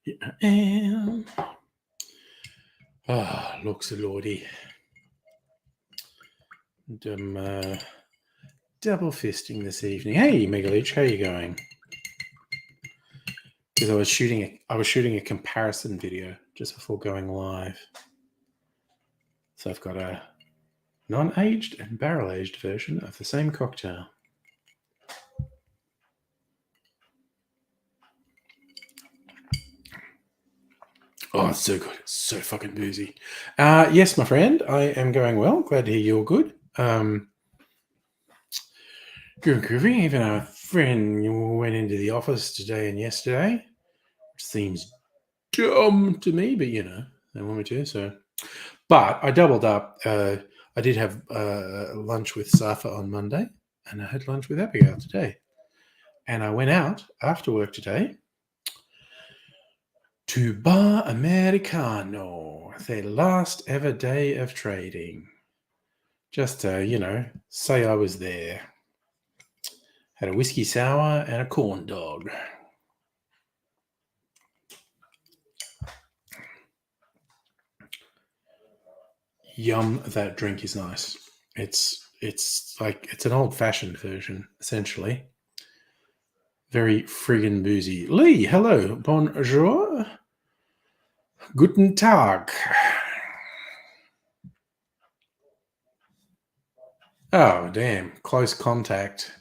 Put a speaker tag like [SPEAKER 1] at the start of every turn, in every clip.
[SPEAKER 1] Here I am. Looks a lordy. And I'm double fisting this evening. Hey, Megalich, how are you going? Because I was shooting a comparison video just before going live. So I've got a non-aged and barrel-aged version of the same cocktail. Oh, it's so good. It's so fucking boozy. Yes, my friend, I am going well. Glad to hear you're good. Good groovy. Even our friend went into the office today and yesterday, which seems dumb to me, but you know, they want me to. So, but I doubled up. I did have lunch with Safa on Monday, and I had lunch with Abigail today. And I went out after work today to Bar Americano, their last ever day of trading. Just to, you know, say I was there. Had a whiskey sour and a corn dog. Yum, that drink is nice. It's like, it's an old-fashioned version, essentially. Very friggin' boozy. Lee, hello. Bonjour. Guten Tag. Oh, damn. Close contact.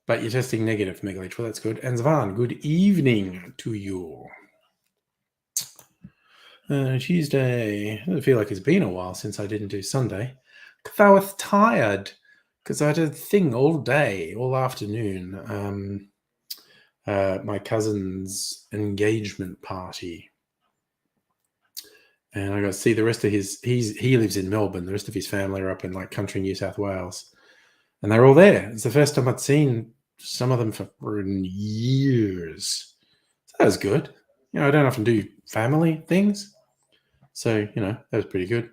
[SPEAKER 1] But you're testing negative, Megalich. Well, that's good. And Zvan, good evening to you. Tuesday. I feel like it's been a while since I didn't do Sunday. Because I was tired. Because I did a thing all day, all afternoon. My cousin's engagement party. And I got to see the rest of he lives in Melbourne. The rest of his family are up in like country New South Wales. And they're all there. It's the first time I'd seen some of them for years. So that was good. You know, I don't often do family things. So, you know, that was pretty good.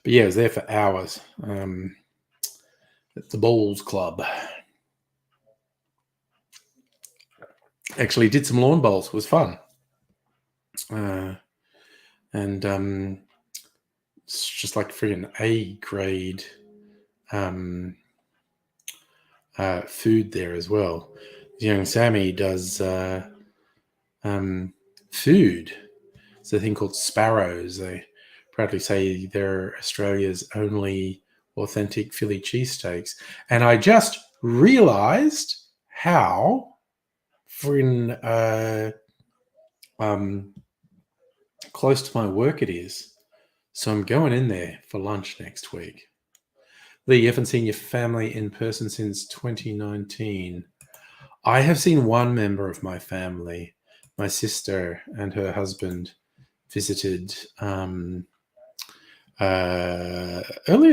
[SPEAKER 1] But yeah, I was there for hours at the Bowls Club. Actually did some lawn bowls. It was fun. And it's just like freaking A grade food there as well. Young Sammy does food. It's a thing called Sparrows. They proudly say they're Australia's only authentic Philly cheesesteaks. And I just realized how freaking close to my work it is. So I'm going in there for lunch next week. Lee, you haven't seen your family in person since 2019. I have seen one member of my family. My sister and her husband visited earlier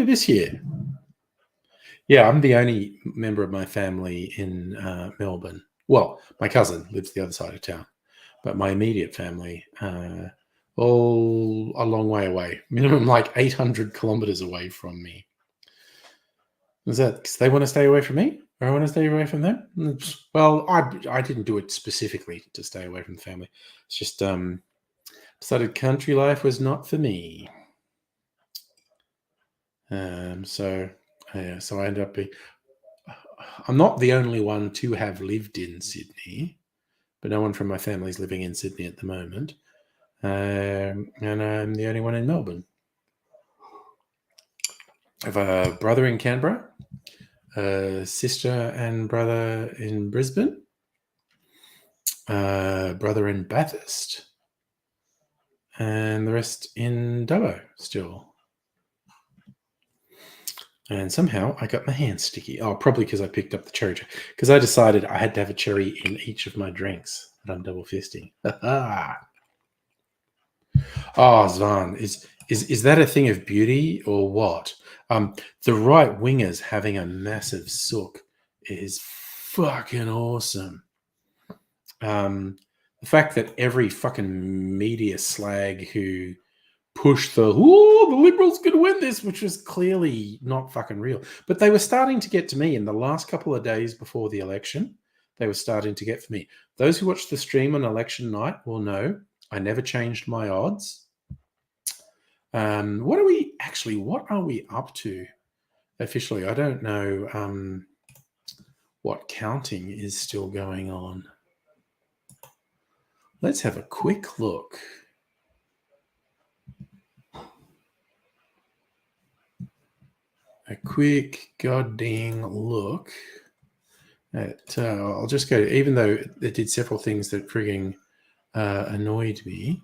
[SPEAKER 1] this year. Yeah, I'm the only member of my family in Melbourne. Well, my cousin lives the other side of town, but my immediate family, all a long way away, minimum like 800 kilometers away from me. Is that because they want to stay away from me? Or I want to stay away from them? Well, I didn't do it specifically to stay away from the family. It's just decided country life was not for me. So I ended up being... I'm not the only one to have lived in Sydney, but no one from my family is living in Sydney at the moment. And I'm the only one in Melbourne. I have a brother in Canberra, a sister and brother in Brisbane, a brother in Bathurst, and the rest in Dubbo still. And somehow I got my hands sticky. Oh, probably because I picked up the cherry. Because I decided I had to have a cherry in each of my drinks that I'm double fisting. Oh, Zvan, is that a thing of beauty or what? The right wingers having a massive sook is fucking awesome. The fact that every fucking media slag who pushed the Liberals could win this, which was clearly not fucking real, but they were starting to get to me in the last couple of days before the election. They were starting to get for me. Those who watched the stream on election night will know I never changed my odds. What are we up to officially? I don't know what counting is still going on. Let's have a quick look. A quick goddamn look at, I'll just go, even though it did several things that frigging annoyed me.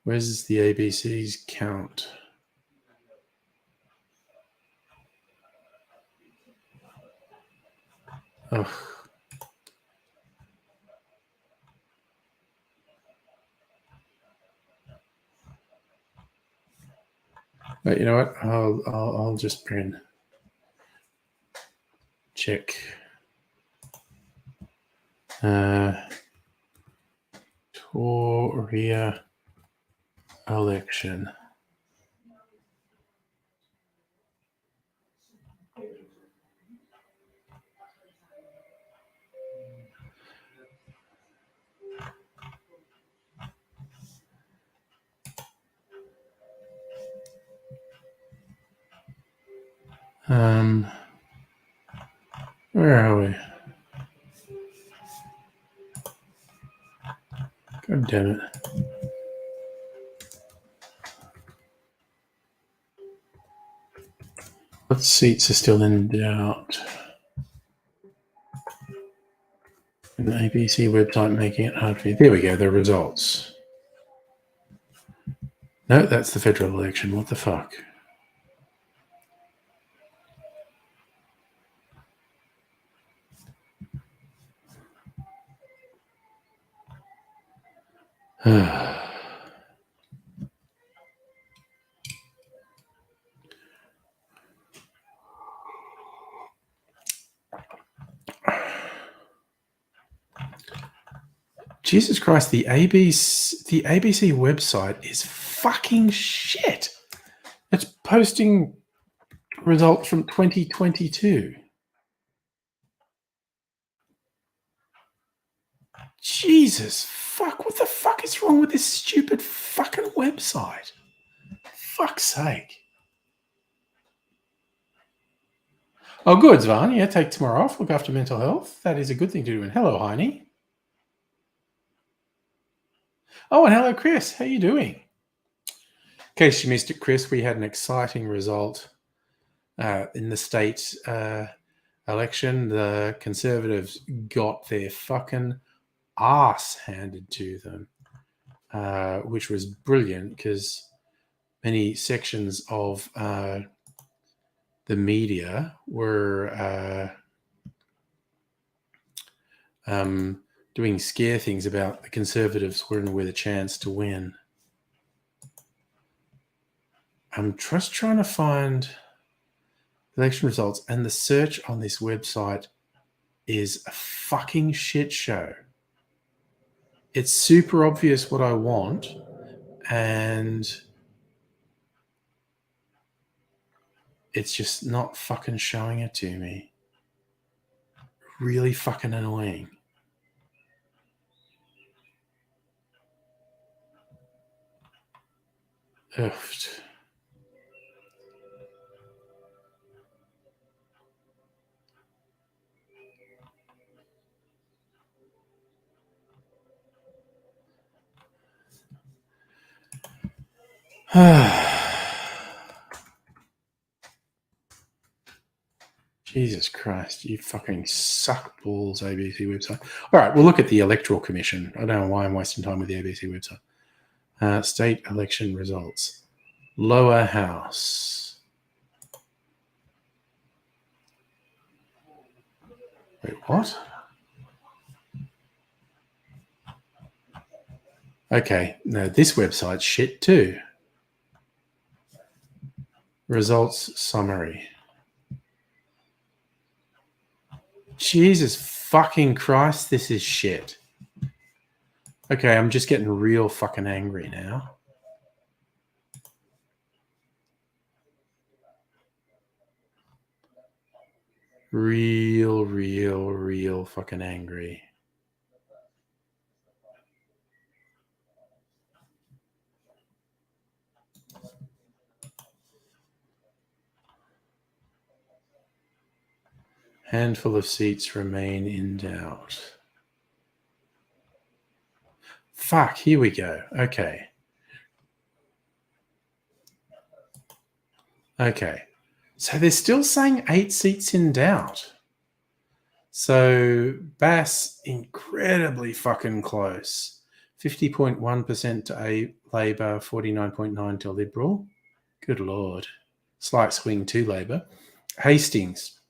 [SPEAKER 1] Where's the ABC's count? Ugh. But you know what? I'll just print check. Toria election. Where are we? God damn it. What seats are still in doubt? An ABC website making it hard for you. There we go, the results. No, that's the federal election. What the fuck? Jesus Christ, the ABC website is fucking shit. It's posting results from 2022. Jesus fuck, what the fuck is wrong with this stupid fucking website? Fuck's sake. Oh, good, Zvan. Yeah, take tomorrow off. Look after mental health. That is a good thing to do. And hello, Heine. Oh, and hello, Chris. How you doing? In case you missed it, Chris, we had an exciting result in the state election. The Conservatives got their fucking ass handed to them, which was brilliant because many sections of the media were doing scare things about the Conservatives weren't with a chance to win. I'm just trying to find election results, and the search on this website is a fucking shit show. It's super obvious what I want, and it's just not fucking showing it to me. Really fucking annoying. Ugh. Jesus Christ, you fucking suck balls, ABC website. All right, we'll look at the Electoral Commission. I don't know why I'm wasting time with the ABC website. State election results. Lower house. Wait, what? Okay, no, this website's shit too. Results summary. Jesus fucking Christ, this is shit. Okay, I'm just getting real fucking angry now. Real fucking angry. Handful of seats remain in doubt. Fuck, here we go. Okay. So they're still saying 8 seats in doubt. So Bass, incredibly fucking close. 50.1% to Labor, 49.9% to Liberal. Good Lord. Slight swing to Labor. Hastings,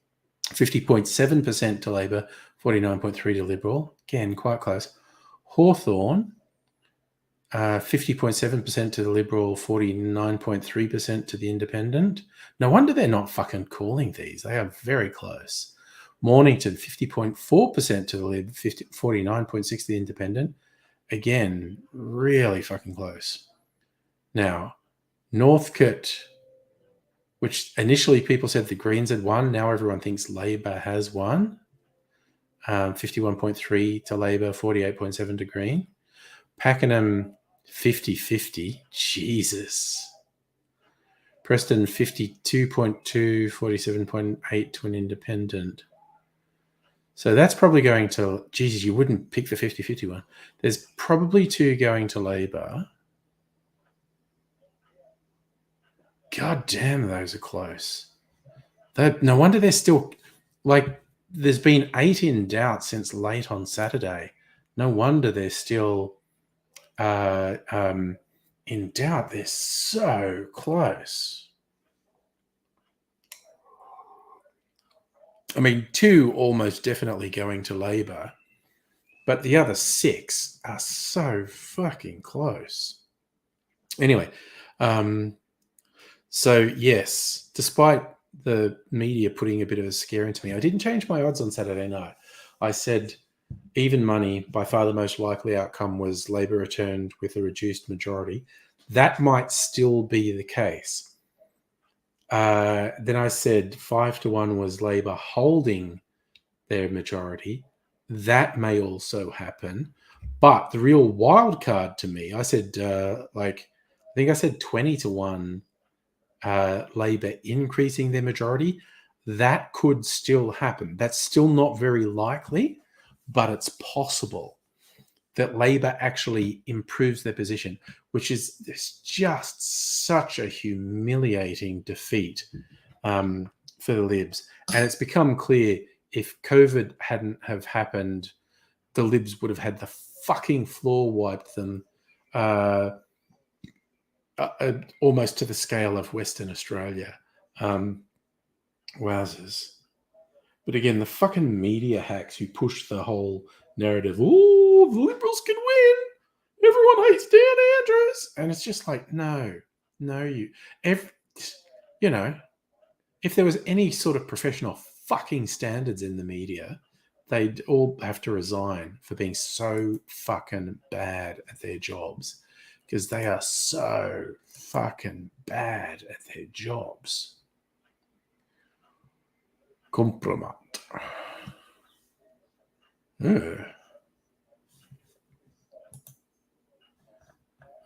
[SPEAKER 1] 50.7% to Labor, 49.3% to Liberal. Again, quite close. Hawthorn, 50.7% to the Liberal, 49.3% to the Independent. No wonder they're not fucking calling these. They are very close. Mornington, 50.4% to the Lib, 49.6% to the Independent. Again, really fucking close. Now, Northcote, which initially people said the Greens had won. Now everyone thinks Labor has won. 51.3% to Labor, 48.7% to Green. Pakenham, 50-50. Jesus. Preston, 52.2%, 47.8% to an Independent. So that's probably going to, Jesus, you wouldn't pick the 50-50 one. There's probably 2 going to Labor. God damn, those are close. No wonder they're still, like, there's been 8 in doubt since late on Saturday. No wonder they're still in doubt. They're so close. I mean, 2 almost definitely going to Labor, but the other 6 are so fucking close. Anyway, so yes, despite the media putting a bit of a scare into me, I didn't change my odds on Saturday night. I said even money, by far the most likely outcome was Labor returned with a reduced majority. That might still be the case. Then I said 5-1 was Labor holding their majority. That may also happen. But the real wild card to me, I said, I think I said 20-1 Labor increasing their majority. That could still happen. That's still not very likely, but it's possible that Labor actually improves their position, which is just such a humiliating defeat for the Libs. And it's become clear if COVID hadn't have happened, the Libs would have had the fucking floor wiped them almost to the scale of Western Australia. Wowzers. But again, the fucking media hacks who push the whole narrative, oh, the Liberals can win. Everyone hates Dan Andrews. And it's just like, no, if there was any sort of professional fucking standards in the media, they'd all have to resign for being so fucking bad at their jobs, because they are so fucking bad at their jobs. Compromat.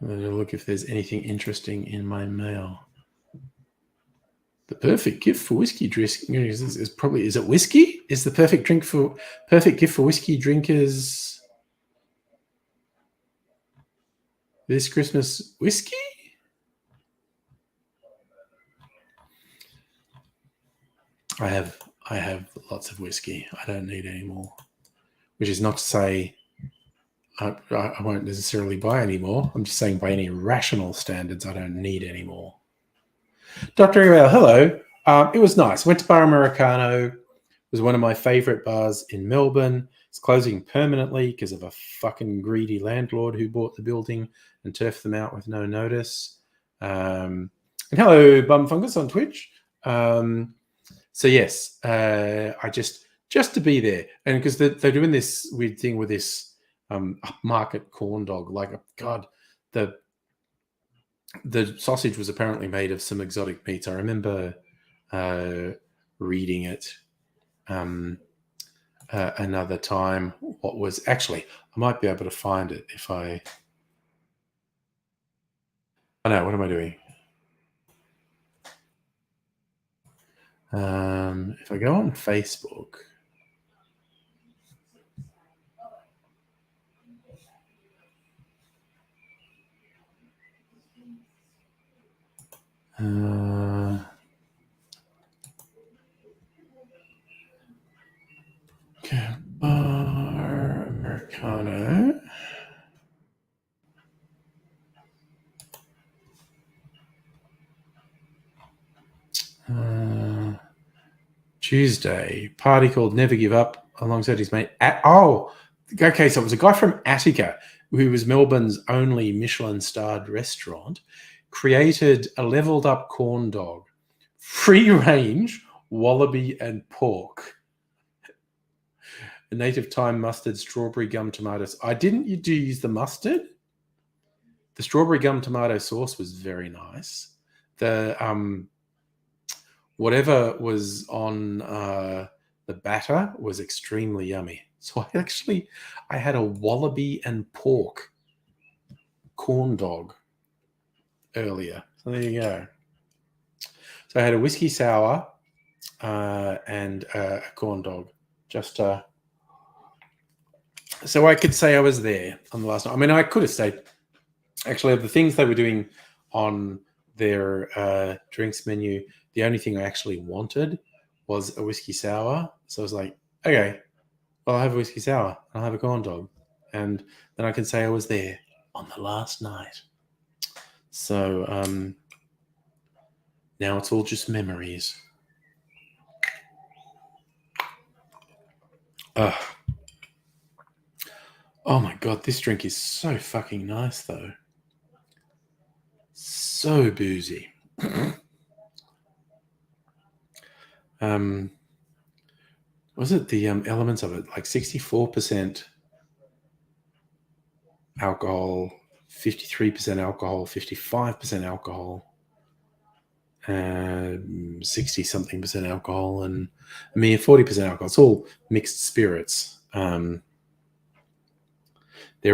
[SPEAKER 1] Look if there's anything interesting in my mail. The perfect gift for whiskey drinkers is probably, is it whiskey? Is the perfect gift for whiskey drinkers this Christmas whiskey? I I have lots of whiskey. I don't need any more. Which is not to say I won't necessarily buy any more. I'm just saying by any rational standards, I don't need any more. Dr. Email, hello. It was nice. Went to Bar Americano. It was one of my favourite bars in Melbourne. It's closing permanently because of a fucking greedy landlord who bought the building and turfed them out with no notice. And hello, Bum Fungus on Twitch. So yes, I just to be there, and because they're doing this weird thing with this upmarket corn dog. Like, God, the sausage was apparently made of some exotic meats. I remember reading it another time. What was actually, I might be able to find it if I. Oh no, what am I doing? If I go on Facebook. Bar Americano. Tuesday, party called Never Give Up alongside his mate. Okay, so it was a guy from Attica who was Melbourne's only Michelin-starred restaurant, created a leveled up corn dog, free range, wallaby and pork, a native thyme mustard, strawberry gum tomatoes. Didn't you use the mustard? The strawberry gum tomato sauce was very nice. The whatever was on the batter was extremely yummy. So I had a wallaby and pork corn dog earlier. So there you go. So I had a whiskey sour and a corn dog. So I could say I was there on the last night. I mean, I could have stayed. Actually, of the things they were doing on their drinks menu, the only thing I actually wanted was a whiskey sour. So I was like, okay, well, I'll have a whiskey sour and I'll have a corn dog. And then I can say I was there on the last night. So now it's all just memories. Oh my God, this drink is so fucking nice though. So boozy. Was it the elements of it? Like 64% alcohol, 53% alcohol, 55% alcohol, 60-something% alcohol, and a mere 40% alcohol. It's all mixed spirits. There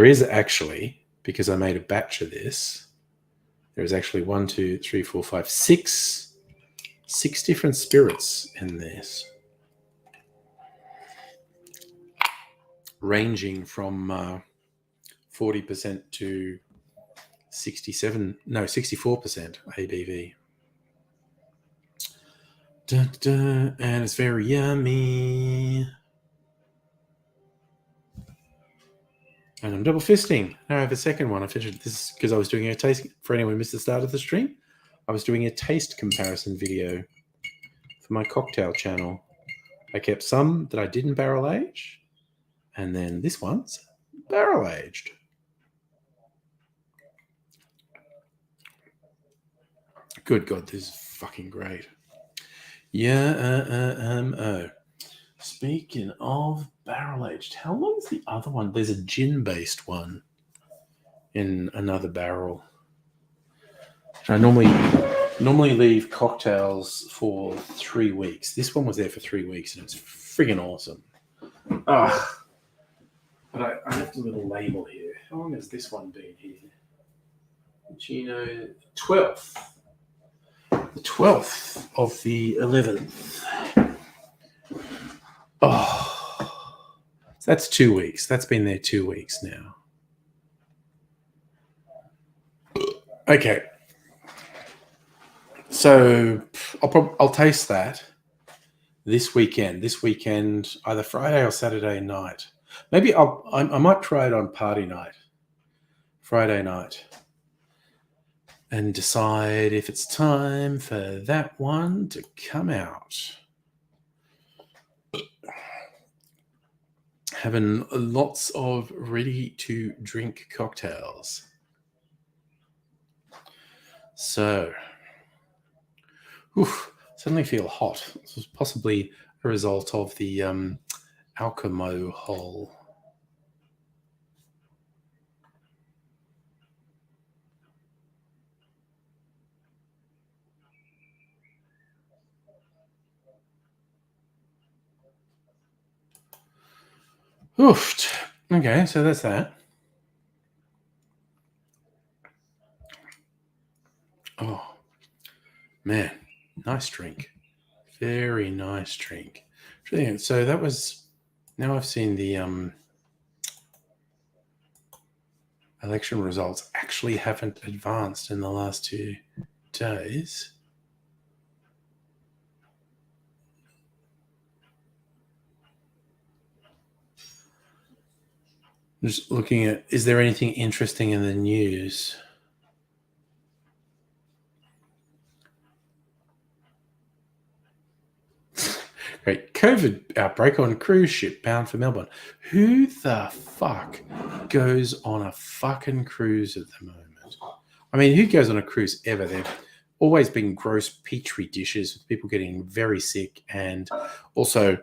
[SPEAKER 1] is actually, because I made a batch of this, there is actually 6 different spirits in this, ranging from 40% to 64% ABV. And it's very yummy. And I'm double fisting. Now I have a second one. I finished this because I was doing a taste. For anyone who missed the start of the stream, I was doing a taste comparison video for my cocktail channel. I kept some that I didn't barrel age, and then this one's barrel aged. Good God, this is fucking great. Yeah. Speaking of barrel aged, how long is the other one? There's a gin based one in another barrel. I normally leave cocktails for 3 weeks. This one was there for 3 weeks, and it's friggin' awesome. But I left a little label here. How long has this one been here? Gino, 12th. The 12th of the 11th. Oh, that's 2 weeks. That's been there 2 weeks now. Okay. So I'll taste that. this weekend, either Friday or Saturday night. Maybe I might try it on party night, Friday night, and decide if it's time for that one to come out. Having lots of ready-to-drink cocktails. So, suddenly feel hot. This was possibly a result of the alcohol. Oofed. Okay, so that's that. Oh, man, nice drink. Very nice drink. So that was, now I've seen the election results actually haven't advanced in the last 2 days. Just looking at, is there anything interesting in the news? Great. COVID outbreak on cruise ship bound for Melbourne. Who the fuck goes on a fucking cruise at the moment? I mean, who goes on a cruise ever? There've always been gross petri dishes with people getting very sick, and also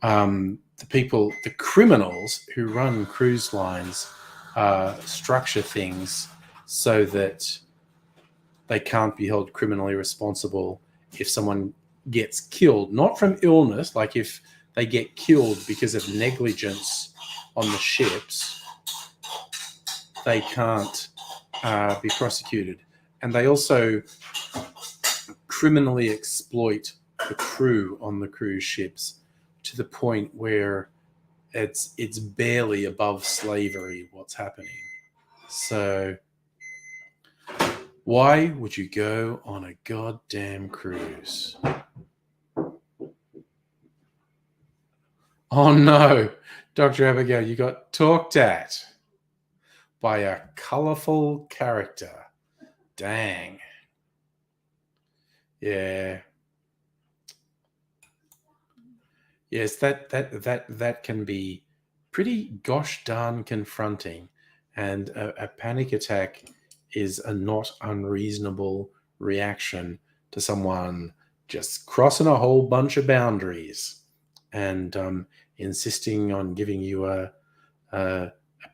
[SPEAKER 1] the criminals who run cruise lines structure things so that they can't be held criminally responsible if someone gets killed, not from illness, like if they get killed because of negligence on the ships, they can't be prosecuted. And they also criminally exploit the crew on the cruise ships to the point where it's barely above slavery what's happening. So why would you go on a goddamn cruise? Oh no, Dr. Abigail, you got talked at by a colourful character. Dang. Yeah. Yes, that can be pretty gosh darn confronting, and a panic attack is a not unreasonable reaction to someone just crossing a whole bunch of boundaries and insisting on giving you a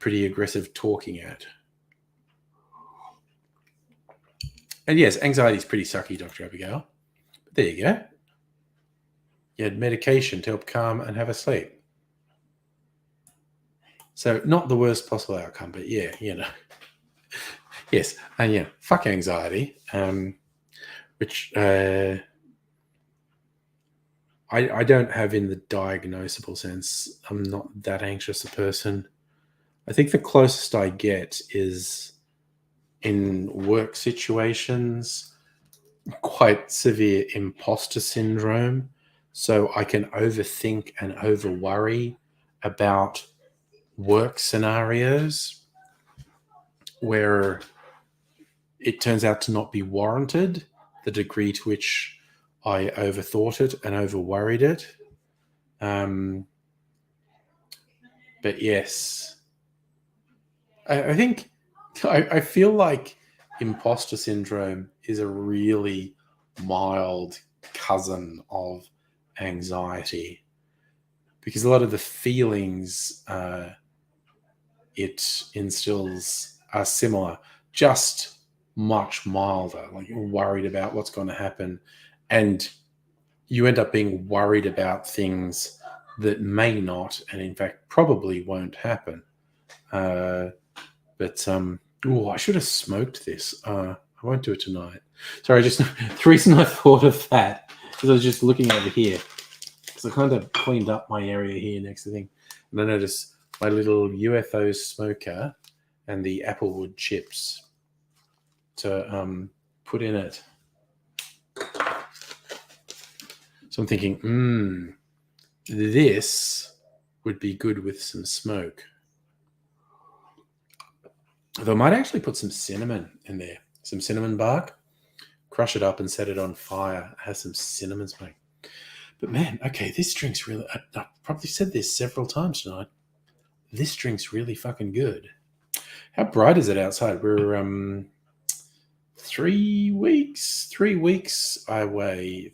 [SPEAKER 1] pretty aggressive talking at. And yes, anxiety is pretty sucky, Dr. Abigail. But there you go. You had medication to help calm and have a sleep. So not the worst possible outcome, but yeah, yes, and yeah, fuck anxiety, which I don't have in the diagnosable sense. I'm not that anxious a person. I think the closest I get is in work situations, quite severe imposter syndrome. So I can overthink and over-worry about work scenarios where it turns out to not be warranted, the degree to which I overthought it and over-worried it. But yes, I think I feel like imposter syndrome is a really mild cousin of anxiety, because a lot of the feelings it instills are similar, just much milder. Like you're worried about what's going to happen, and you end up being worried about things that may not, and in fact probably won't happen. But I should have smoked this. I won't do it tonight. Sorry, just the reason I thought of that is I was just looking over here, because I kind of cleaned up my area here next to the thing, and I noticed my little UFO smoker and the applewood chips to put in it. So I'm thinking, this would be good with some smoke. Although I might actually put some cinnamon in there, some cinnamon bark, crush it up and set it on fire. It has some cinnamon smoke. But man, okay, this drink's really, I've probably said this several times tonight. This drink's really fucking good. How bright is it outside? We're 3 weeks away,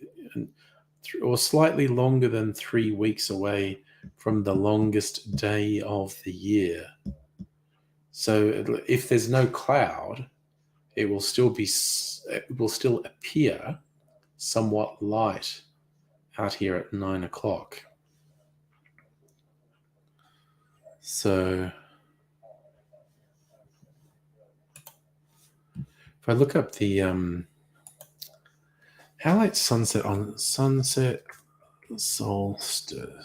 [SPEAKER 1] or slightly longer than 3 weeks away from the longest day of the year. So if there's no cloud, it will still appear somewhat light out here at 9 o'clock. So if I look up the how late sunset on sunset solstice.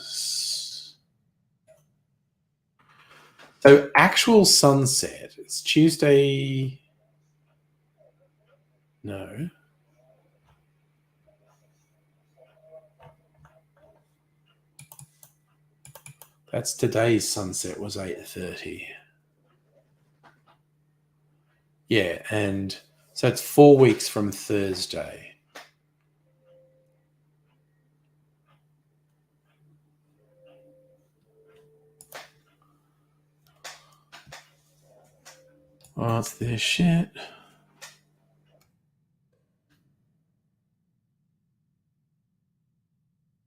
[SPEAKER 1] So actual sunset, it's Tuesday. No. That's today's sunset was 8:30. Yeah, and so it's 4 weeks from Thursday. What's this shit?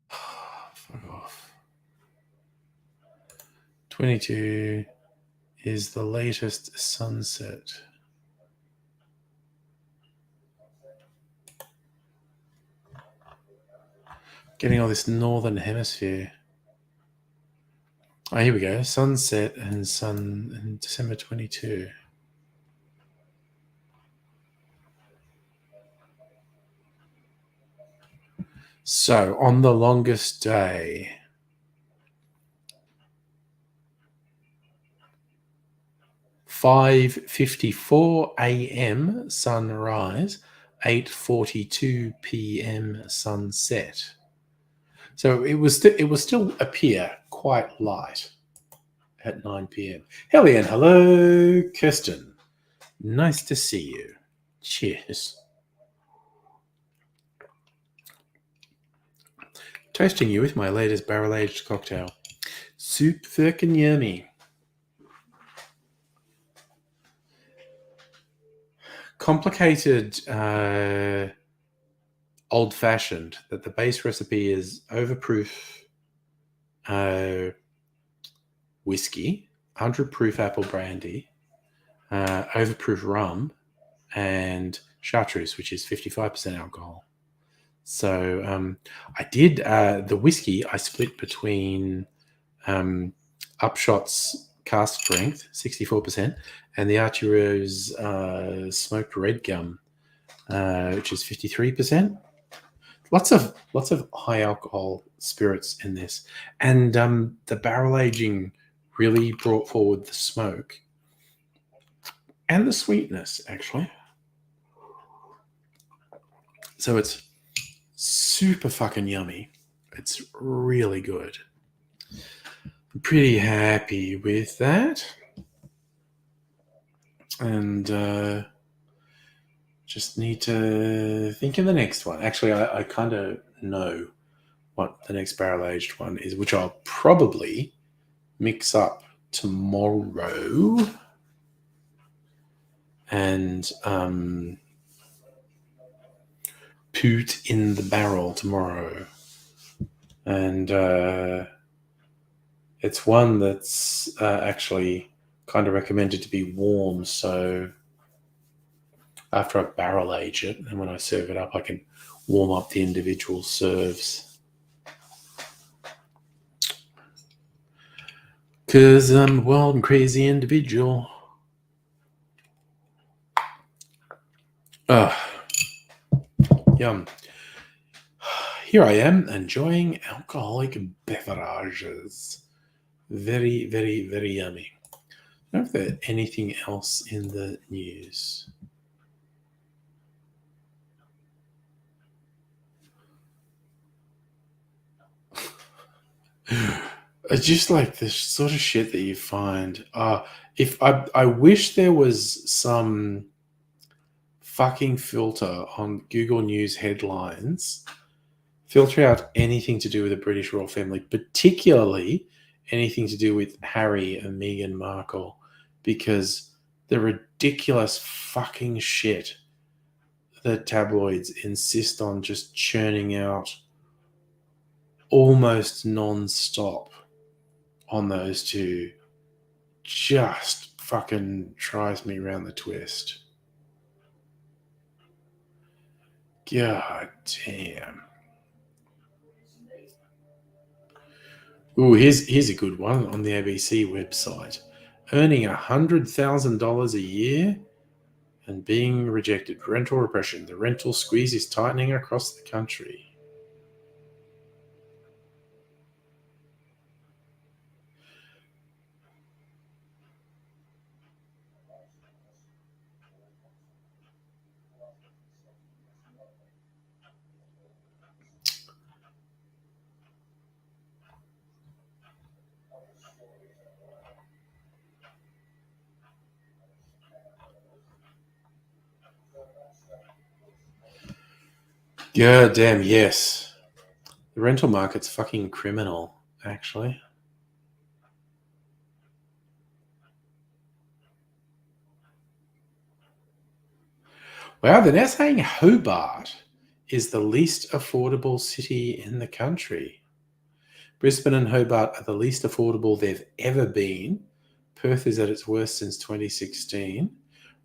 [SPEAKER 1] Fuck off. 22 is the latest sunset. Getting all this northern hemisphere. Oh, here we go. Sunset and sun in December 22. So on the longest day, (5:54 a.m. sunrise, 8:42 p.m. sunset. So it will still appear quite light at 9 p.m. Helly and hello, Kirsten. Nice to see you. Cheers. Toasting you with my latest barrel-aged cocktail. Super fucking yummy. Complicated, old-fashioned, that the base recipe is overproof whiskey, 100 proof apple brandy, overproof rum, and chartreuse, which is 55% alcohol. So I did the whiskey. I split between Upshot's cask strength, 64%, and the Arturo's smoked red gum, which is 53%. Lots of high alcohol spirits in this, and the barrel aging really brought forward the smoke and the sweetness, actually. So it's super fucking yummy. It's really good. I'm pretty happy with that. And just need to think of the next one. Actually, I kind of know what the next barrel-aged one is, which I'll probably mix up tomorrow. And put in the barrel tomorrow. And it's one that's actually kind of recommended to be warm. So after I barrel age it, and when I serve it up, I can warm up the individual serves. Because I'm a wild and crazy individual. Yum. Here I am enjoying alcoholic beverages. Very, very, very yummy. I don't know if there's anything else in the news. It's just like the sort of shit that you find. If I wish there was some fucking filter on Google News headlines, filter out anything to do with the British royal family, particularly anything to do with Harry and Meghan Markle, because the ridiculous fucking shit the tabloids insist on just churning out almost non-stop on those two just fucking drives me around the twist. God damn. Ooh, here's a good one on the ABC website. Earning $100,000 a year and being rejected. Rental repression. The rental squeeze is tightening across the country. God damn, yes. The rental market's fucking criminal, actually. Wow, they're now saying Hobart is the least affordable city in the country. Brisbane and Hobart are the least affordable they've ever been. Perth is at its worst since 2016.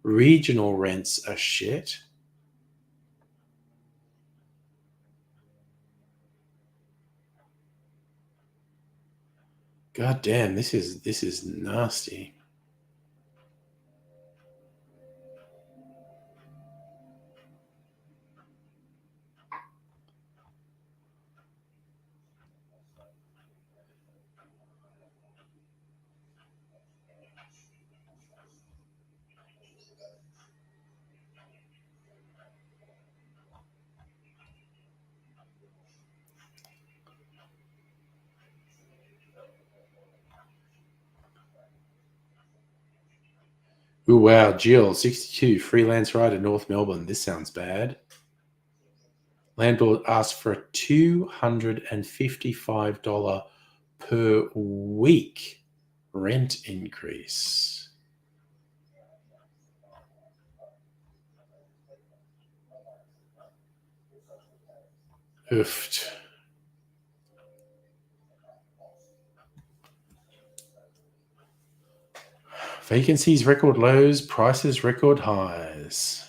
[SPEAKER 1] Regional rents are shit. God damn, this is nasty. Ooh, wow, Jill, 62, freelance writer, North Melbourne. This sounds bad. Landlord asked for a $255 per week rent increase. Oofed. Vacancies record lows, prices record highs.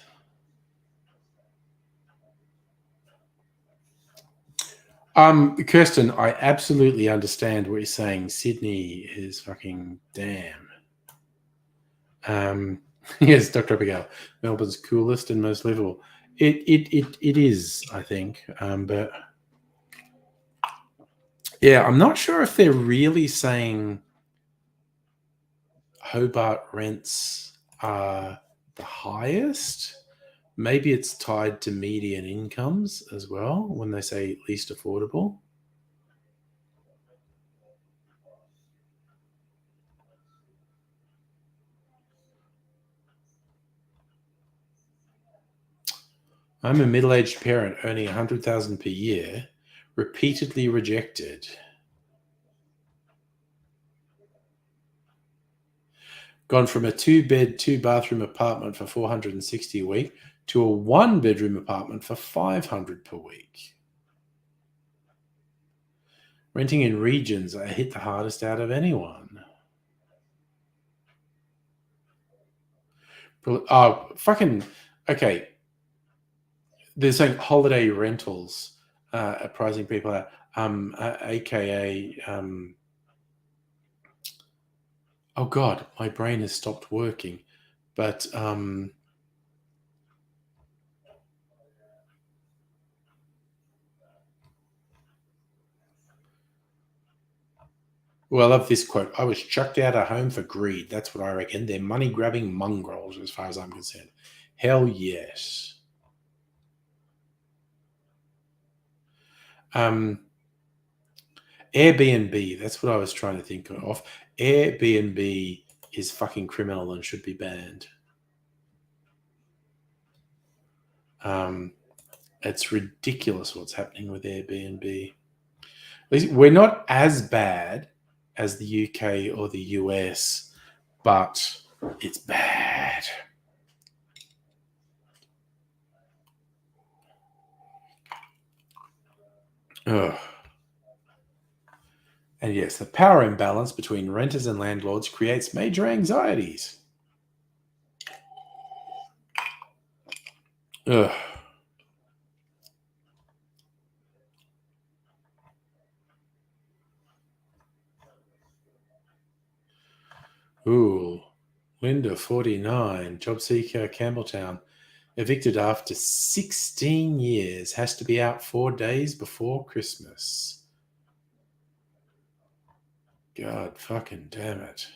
[SPEAKER 1] Kirsten, I absolutely understand what you're saying. Sydney is fucking damn. Yes, Dr. Abigail, Melbourne's coolest and most livable. It is, I think. But yeah, I'm not sure if they're really saying Hobart rents are the highest. Maybe it's tied to median incomes as well when they say least affordable. I'm a middle-aged parent earning $100,000 per year, repeatedly rejected. Gone from a 2-bed, 2-bathroom apartment for $460 a week to a 1-bedroom apartment for $500 per week. Renting in regions I hit the hardest out of anyone. Oh, fucking okay. They're saying holiday rentals are pricing people out. AKA oh god, my brain has stopped working. But well, I love this quote. I was chucked out of home for greed. That's what I reckon. They're money grabbing mongrels, as far as I'm concerned. Hell yes. Um, Airbnb. That's what I was trying to think of. Airbnb is fucking criminal and should be banned. It's ridiculous what's happening with Airbnb. At least we're not as bad as the UK or the US, but it's bad. Ugh. And yes, the power imbalance between renters and landlords creates major anxieties. Ugh. Ooh. Linda, 49, job seeker, Campbelltown. Evicted after 16 years. Has to be out 4 days before Christmas. God fucking damn it.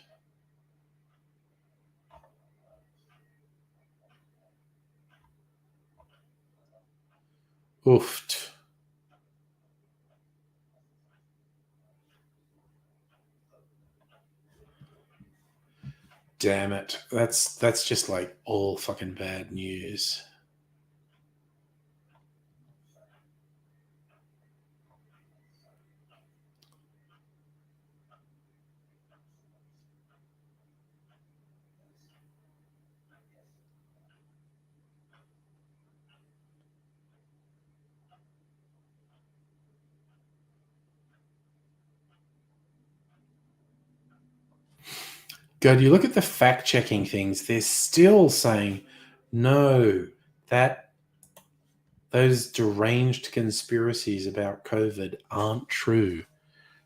[SPEAKER 1] Oofed. Damn it. That's just like all fucking bad news. God, you look at the fact checking things, they're still saying, no, that those deranged conspiracies about COVID aren't true.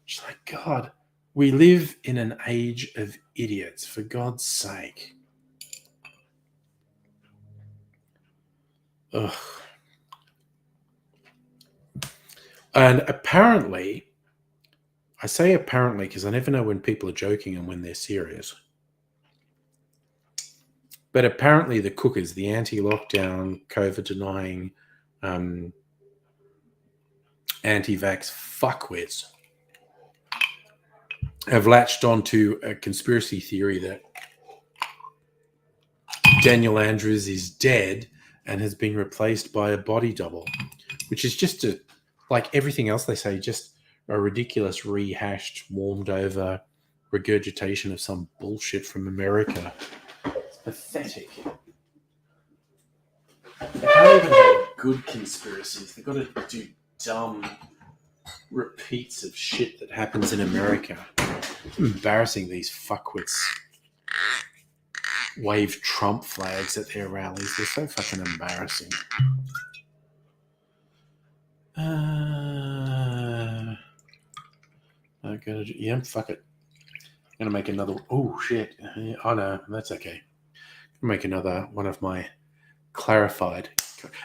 [SPEAKER 1] It's like, God, we live in an age of idiots, for God's sake. Ugh. And apparently, I say apparently because I never know when people are joking and when they're serious. But apparently, the cookers, the anti-lockdown, COVID-denying, anti-vax fuckwits, have latched onto a conspiracy theory that Daniel Andrews is dead and has been replaced by a body double, which is just like everything else they say, just a ridiculous, rehashed, warmed over regurgitation of some bullshit from America. It's pathetic. They can't even have good conspiracies. They've got to do dumb repeats of shit that happens in America. It's embarrassing, these fuckwits wave Trump flags at their rallies. They're so fucking embarrassing. I gotta, yeah, fuck it. I'm gonna make another. Oh shit! Oh no, that's okay. Make another one of my clarified.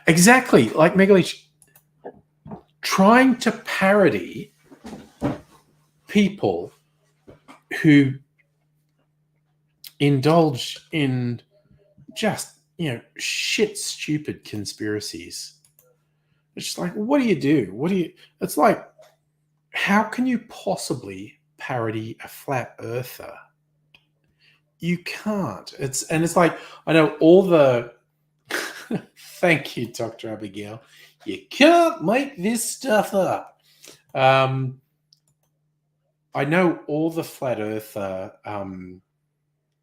[SPEAKER 1] Exactly, like Megalich trying to parody people who indulge in just, shit stupid conspiracies. It's just like, what do you do? It's like, how can you possibly parody a flat earther? You can't. It's like, I know all the thank you, Dr. Abigail. You can't make this stuff up. I know all the flat earther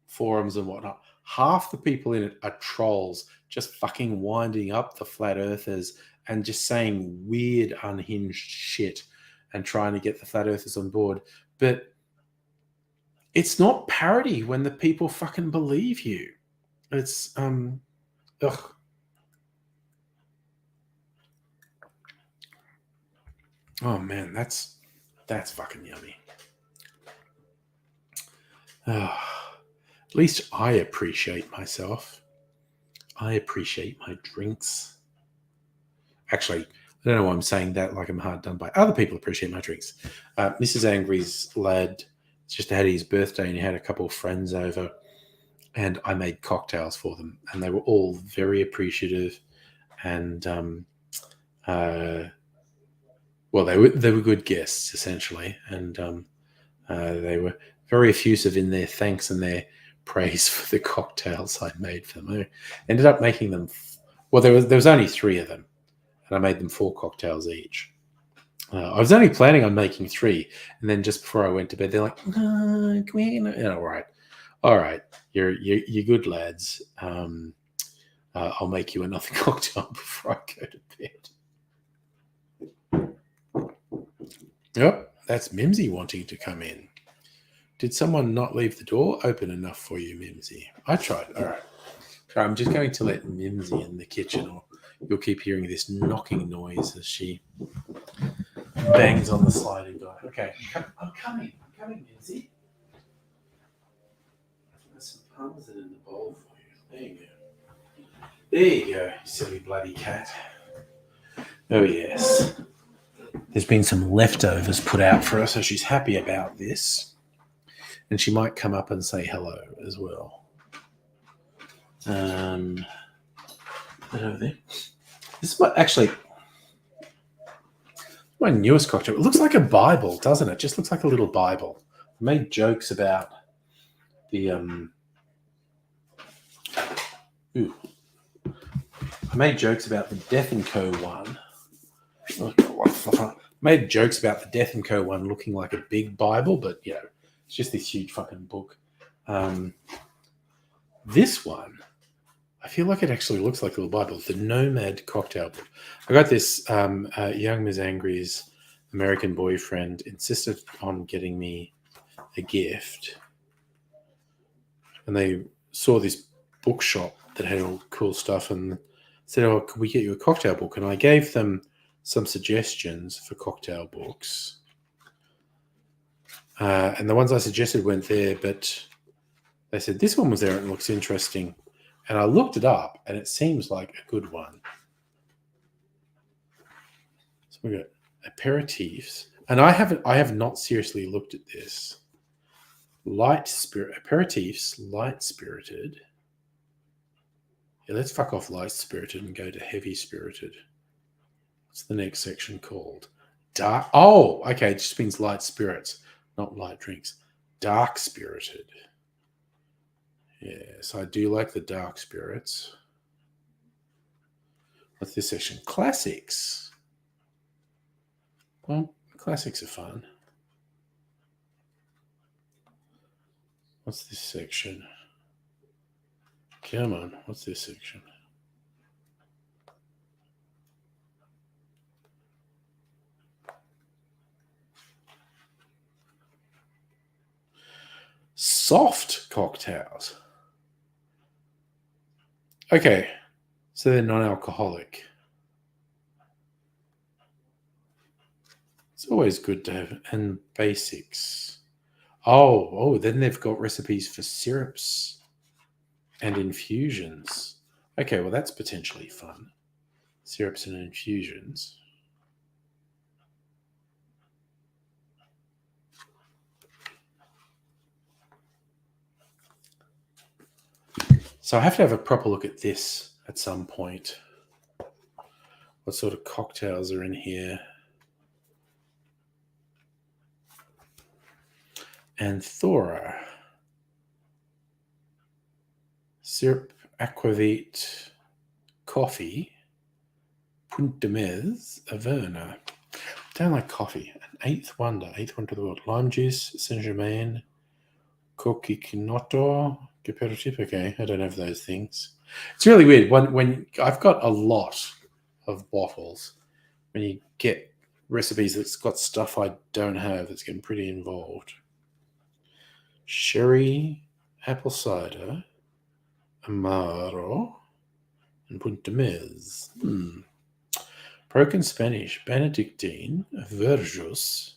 [SPEAKER 1] forums and whatnot. Half the people in it are trolls, just fucking winding up the flat earthers and just saying weird, unhinged shit and trying to get the flat earthers on board. But it's not parody when the people fucking believe you. It's ugh. Oh man, that's fucking yummy. At least I appreciate myself. I appreciate my drinks. Actually, I don't know why I'm saying that like I'm hard done by. Other people appreciate my drinks. Mrs. Angry's lad just had his birthday and he had a couple of friends over and I made cocktails for them and they were all very appreciative and Well, they were good guests essentially, and they were very effusive in their thanks and their praise for the cocktails I made for them. I ended up making them. Well, there was only 3 of them, and I made them 4 cocktails each. I was only planning on making 3, and then just before I went to bed, they're like, "No, can we?" All right, you're good lads. I'll make you another cocktail before I go to bed. Yep, that's Mimsy wanting to come in. Did someone not leave the door open enough for you, Mimsy? I tried. All right. I'm just going to let Mimsy in the kitchen, or you'll keep hearing this knocking noise as she bangs on the sliding door. Okay, I'm coming, Mimsy. There's some parmesan in the bowl for you. There you go. There you go, you silly bloody cat. Oh, yes. There's been some leftovers put out for her, so she's happy about this. And she might come up and say hello as well. Over there. This is actually my newest cocktail. It looks like a Bible, doesn't it? Just looks like a little Bible. I made jokes about the I made jokes about the Death & Co. one. Made jokes about the Death & Co. one looking like a big Bible, but, you know, it's just this huge fucking book. This one, I feel like it actually looks like a little Bible. The Nomad Cocktail Book. I got this young Ms. Angry's American boyfriend insisted on getting me a gift. And they saw this bookshop that had all cool stuff and said, "Oh, could we get you a cocktail book?" And I gave them some suggestions for cocktail books. And the ones I suggested weren't there, but they said, this one was there and it looks interesting. And I looked it up and it seems like a good one. So we got aperitifs. And I have not seriously looked at this. Aperitifs, light spirited. Yeah, let's fuck off light spirited and go to heavy spirited. What's the next section called? Dark. Oh, okay. It just means light spirits, not light drinks. Dark spirited. Yes, I do like the dark spirits. What's this section? Classics. Well, classics are fun. What's this section? Come on, what's this section? Soft cocktails. Okay, so they're non-alcoholic. It's always good to have, and basics. Oh, then they've got recipes for syrups and infusions. Okay, well, that's potentially fun. Syrups and infusions. So I have to have a proper look at this at some point. What sort of cocktails are in here? Anthora. Syrup, aquavit, coffee, Punt de Mez, Averna. Don't like coffee. An eighth wonder of the world. Lime juice, Saint-Germain, Coquinoto, Aperitif. Okay, I don't have those things. It's really weird. When I've got a lot of bottles, when you get recipes that's got stuff I don't have, it's getting pretty involved. Sherry, apple cider, Amaro, and Punt de Mez. Broken Spanish, Benedictine, Verjus,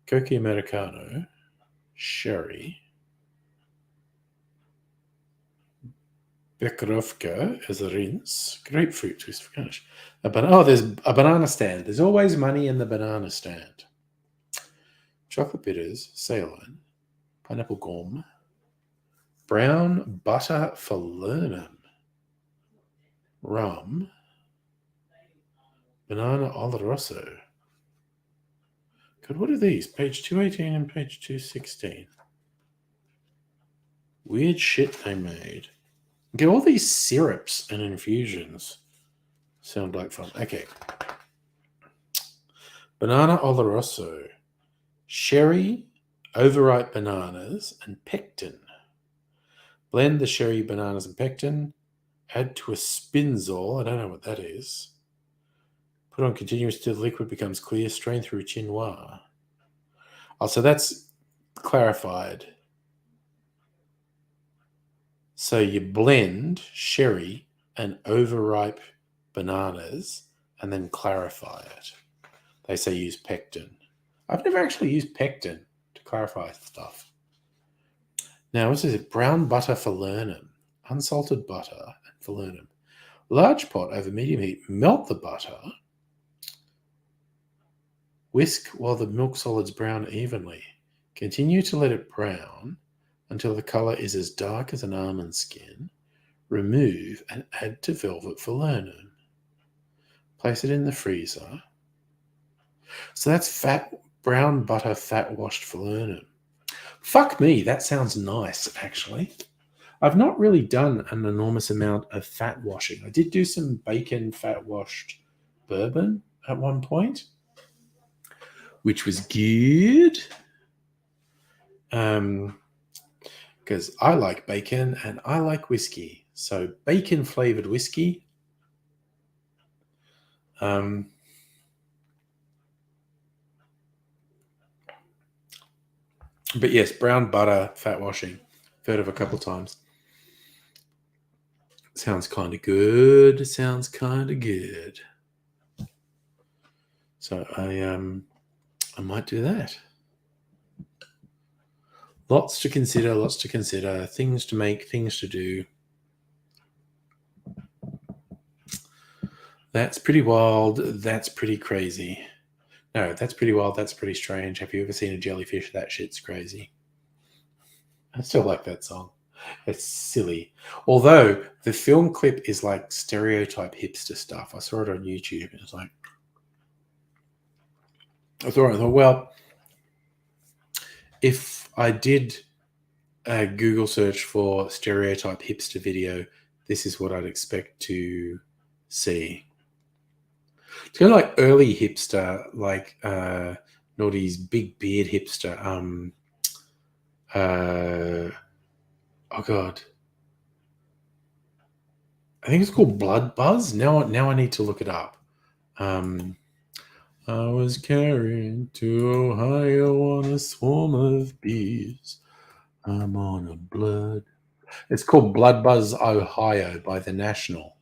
[SPEAKER 1] Coque Americano, Sherry, Bekrovka as a rinse, grapefruit twist for garnish. There's a banana stand. There's always money in the banana stand. Chocolate bitters, Ceylon, pineapple gum, brown butter falernum, rum, banana oloroso, God, what are these? Page 218 and page 216. Weird shit they made. Get all these syrups and infusions. Sound like fun. Okay. Banana oloroso. Sherry, overripe bananas, and pectin. Blend the sherry, bananas, and pectin. Add to a spinzall. I don't know what that is. Put on continuous till the liquid becomes clear. Strain through a chinois. Oh, so that's clarified. So you blend sherry and overripe bananas and then clarify it. They say use pectin. I've never actually used pectin to clarify stuff. Now, this is brown butter falernum, unsalted butter and falernum. Large pot over medium heat. Melt the butter. Whisk while the milk solids brown evenly. Continue to let it brown until the color is as dark as an almond skin. Remove and add to velvet falernum. Place it in the freezer. So that's fat brown butter fat washed falernum. Fuck me, that sounds nice, actually. I've not really done an enormous amount of fat washing. I did do some bacon fat washed bourbon at one point, which was good. Because I like bacon and I like whiskey. So bacon flavored whiskey. But yes, brown butter fat washing. Heard of a couple times. Sounds kind of good. Sounds kind of good. So I might do that. Lots to consider, things to make, things to do. That's pretty wild. That's pretty crazy. No, that's pretty wild. That's pretty strange. Have you ever seen a jellyfish? That shit's crazy. I still like that song. It's silly. Although the film clip is like stereotype hipster stuff. I saw it on YouTube and it's like, I thought, well, if I did a Google search for stereotype hipster video, this is what I'd expect to see. It's kind of like early hipster, like Naughty's big beard hipster. Oh god, I think it's called Blood Buzz. Now I need to look it up. I was carried to Ohio on a swarm of bees. I'm on a blood. It's called Blood Buzz Ohio by The National.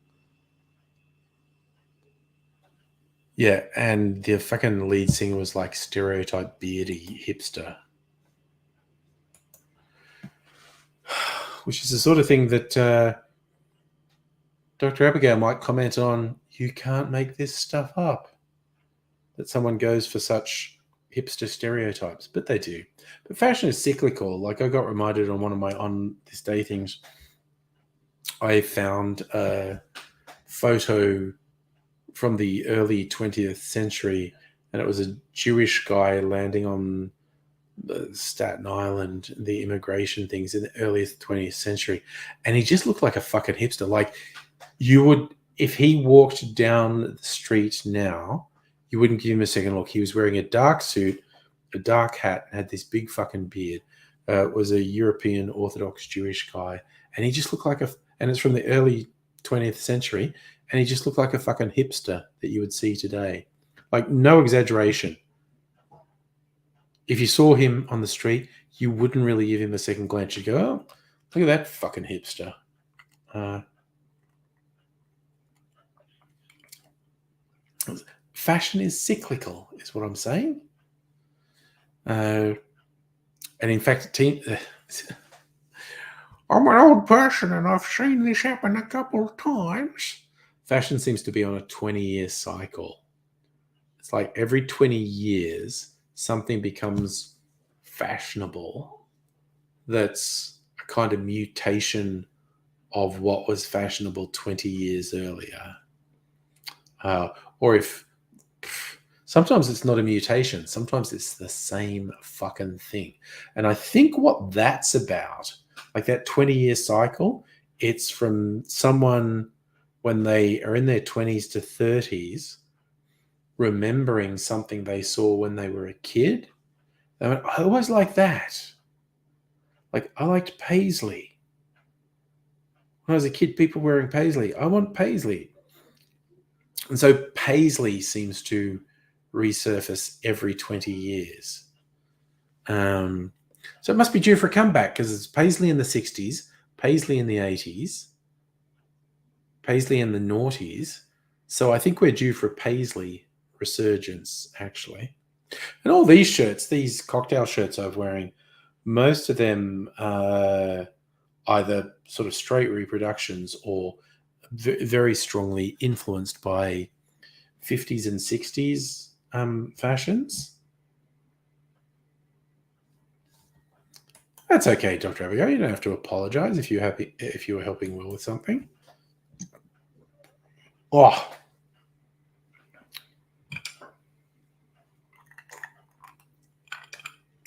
[SPEAKER 1] Yeah, and the fucking lead singer was like stereotype beardy hipster. Which is the sort of thing that Dr. Abigail might comment on. You can't make this stuff up. That someone goes for such hipster stereotypes, but they do. But fashion is cyclical. Like I got reminded on one of my On This Day things, I found a photo from the early 20th century, and it was a Jewish guy landing on Staten Island, the immigration things in the earliest 20th century, and he just looked like a fucking hipster. Like you would, if he walked down the street now, you wouldn't give him a second look. He was wearing a dark suit, a dark hat, and had this big fucking beard. Was a European Orthodox Jewish guy, and he just looked like and it's from the early 20th century, and he just looked like a fucking hipster that you would see today. Like, no exaggeration. If you saw him on the street, you wouldn't really give him a second glance. You'd go, oh, look at that fucking hipster. Fashion is cyclical, is what I'm saying. And in fact, I'm an old person and I've seen this happen a couple of times. Fashion seems to be on a 20-year cycle. It's like every 20 years, something becomes fashionable that's a kind of mutation of what was fashionable 20 years earlier. Or if Sometimes it's not a mutation. Sometimes it's the same fucking thing. And I think what that's about, like that 20-year cycle, it's from someone when they are in their 20s to 30s, remembering something they saw when they were a kid. They went, I always liked that. Like, I liked paisley. When I was a kid, people wearing paisley. I want paisley. And so paisley seems to resurface every 20 years. So it must be due for a comeback because it's paisley in the 60s, paisley in the 80s, paisley in the noughties. So I think we're due for a paisley resurgence, actually. And all these shirts, these cocktail shirts I'm wearing, most of them are either sort of straight reproductions or very strongly influenced by 50s and 60s fashions. That's okay, Dr. Abigail. You don't have to apologize if you were helping Will with something. Oh.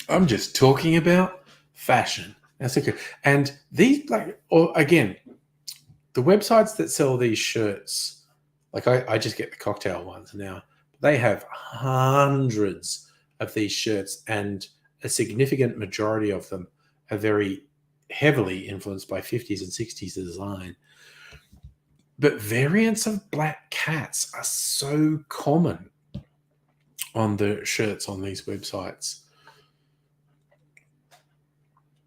[SPEAKER 1] I'm just talking about fashion. That's okay. And these, like, or again, the websites that sell these shirts, like I just get the cocktail ones now. They have hundreds of these shirts, and a significant majority of them are very heavily influenced by 50s and 60s design. But variants of black cats are so common on the shirts on these websites.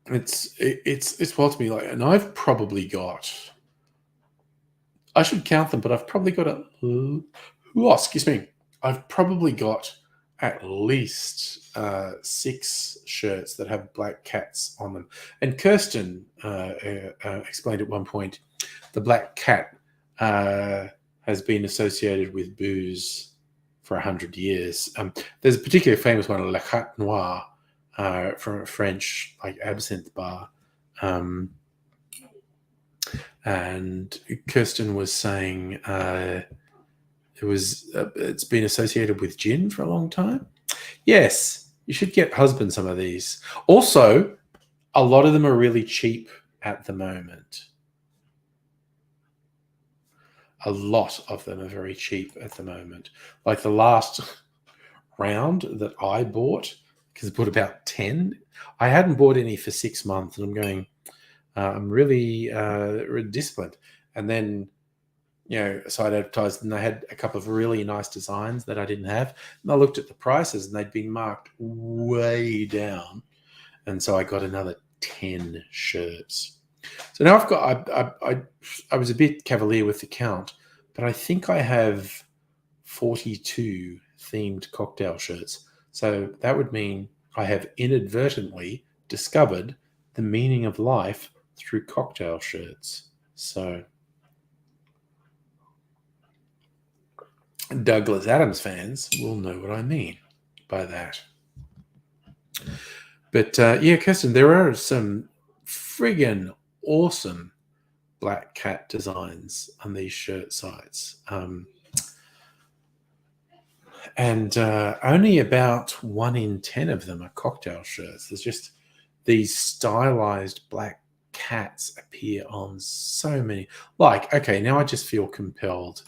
[SPEAKER 1] It's wild to me. Like, and I've probably got, I should count them, but I've probably got excuse me. I've probably got at least 6 shirts that have black cats on them. And Kirsten explained at one point, the black cat has been associated with booze for 100 years. There's a particularly famous one, Le Cat Noir, from a French, like, absinthe bar. And Kirsten was saying it's been associated with gin for a long time. Yes, you should get husband some of these. Also, a lot of them are really cheap at the moment. A lot of them are very cheap at the moment. Like the last round that I bought, because I bought about 10. I hadn't bought any for 6 months, and I'm going, I'm really disciplined. And then, so I'd advertised, and they had a couple of really nice designs that I didn't have. And I looked at the prices, and they'd been marked way down. And so I got another 10 shirts. So now I've got, I was a bit cavalier with the count, but I think I have 42 themed cocktail shirts. So that would mean I have inadvertently discovered the meaning of life through cocktail shirts. So Douglas Adams fans will know what I mean by that. But yeah, Kirsten, there are some friggin' awesome black cat designs on these shirt sites. And only about 1 in 10 of them are cocktail shirts. There's just these stylized black cats appear on so many. Like, okay, now I just feel compelled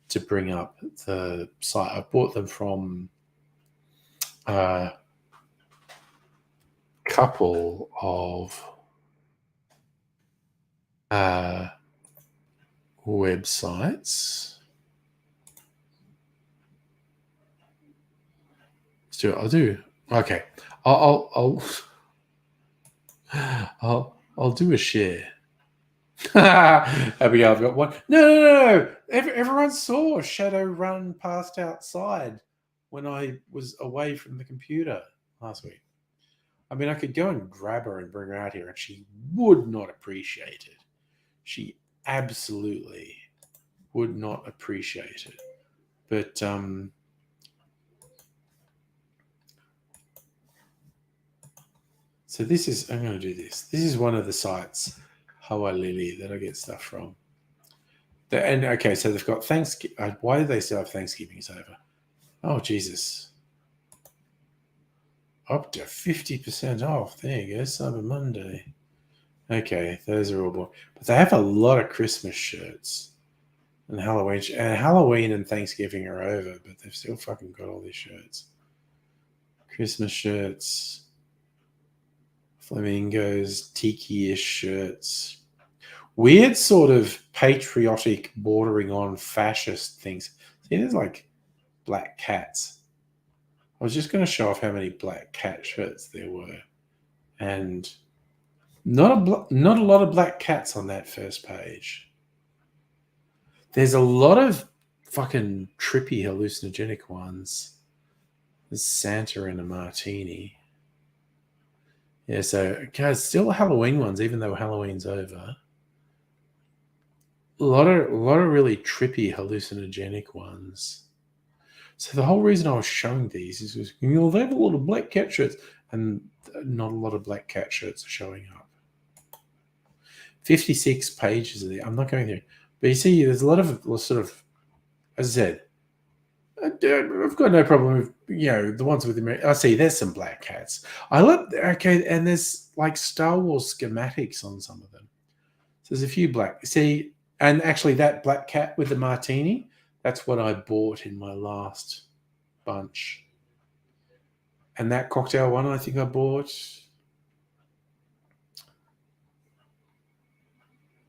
[SPEAKER 1] to bring up the site. I bought them from a couple of websites. I'll do. Okay, I'll do a share. Abigail, I've got one. No. Everyone saw Shadow run past outside when I was away from the computer last week. I mean, I could go and grab her and bring her out here, and she would not appreciate it. She absolutely would not appreciate it. But so this is, I'm going to do this. This is one of the sites, Hawa Lily, that I get stuff from. And okay, so they've got Thanksgiving. Why do they still have Thanksgiving? It's over. Oh, Jesus. Up to 50% off. There you go. Cyber Monday. Okay, those are all bought. But they have a lot of Christmas shirts. And Halloween. And Halloween and Thanksgiving are over, but they've still fucking got all these shirts. Christmas shirts. Flamingos. Tiki-ish shirts. Weird sort of patriotic, bordering on fascist things. See, there's like black cats. I was just going to show off how many black cat shirts there were. And not a lot of black cats on that first page. There's a lot of fucking trippy hallucinogenic ones. There's Santa and a martini. Yeah, so guys, still Halloween ones, even though Halloween's over. A lot of really trippy hallucinogenic ones. So the whole reason I was showing these is because, you know, they have a lot of black cat shirts, and not a lot of black cat shirts are showing up. 56 pages of there. I'm not going through. But you see, there's a lot of sort of, as I said, I've got no problem with, you know, the ones with the, I see there's some black cats. Okay, and there's like Star Wars schematics on some of them. So there's a few black, see, and actually that black cat with the martini, that's what I bought in my last bunch. And that cocktail one I think I bought.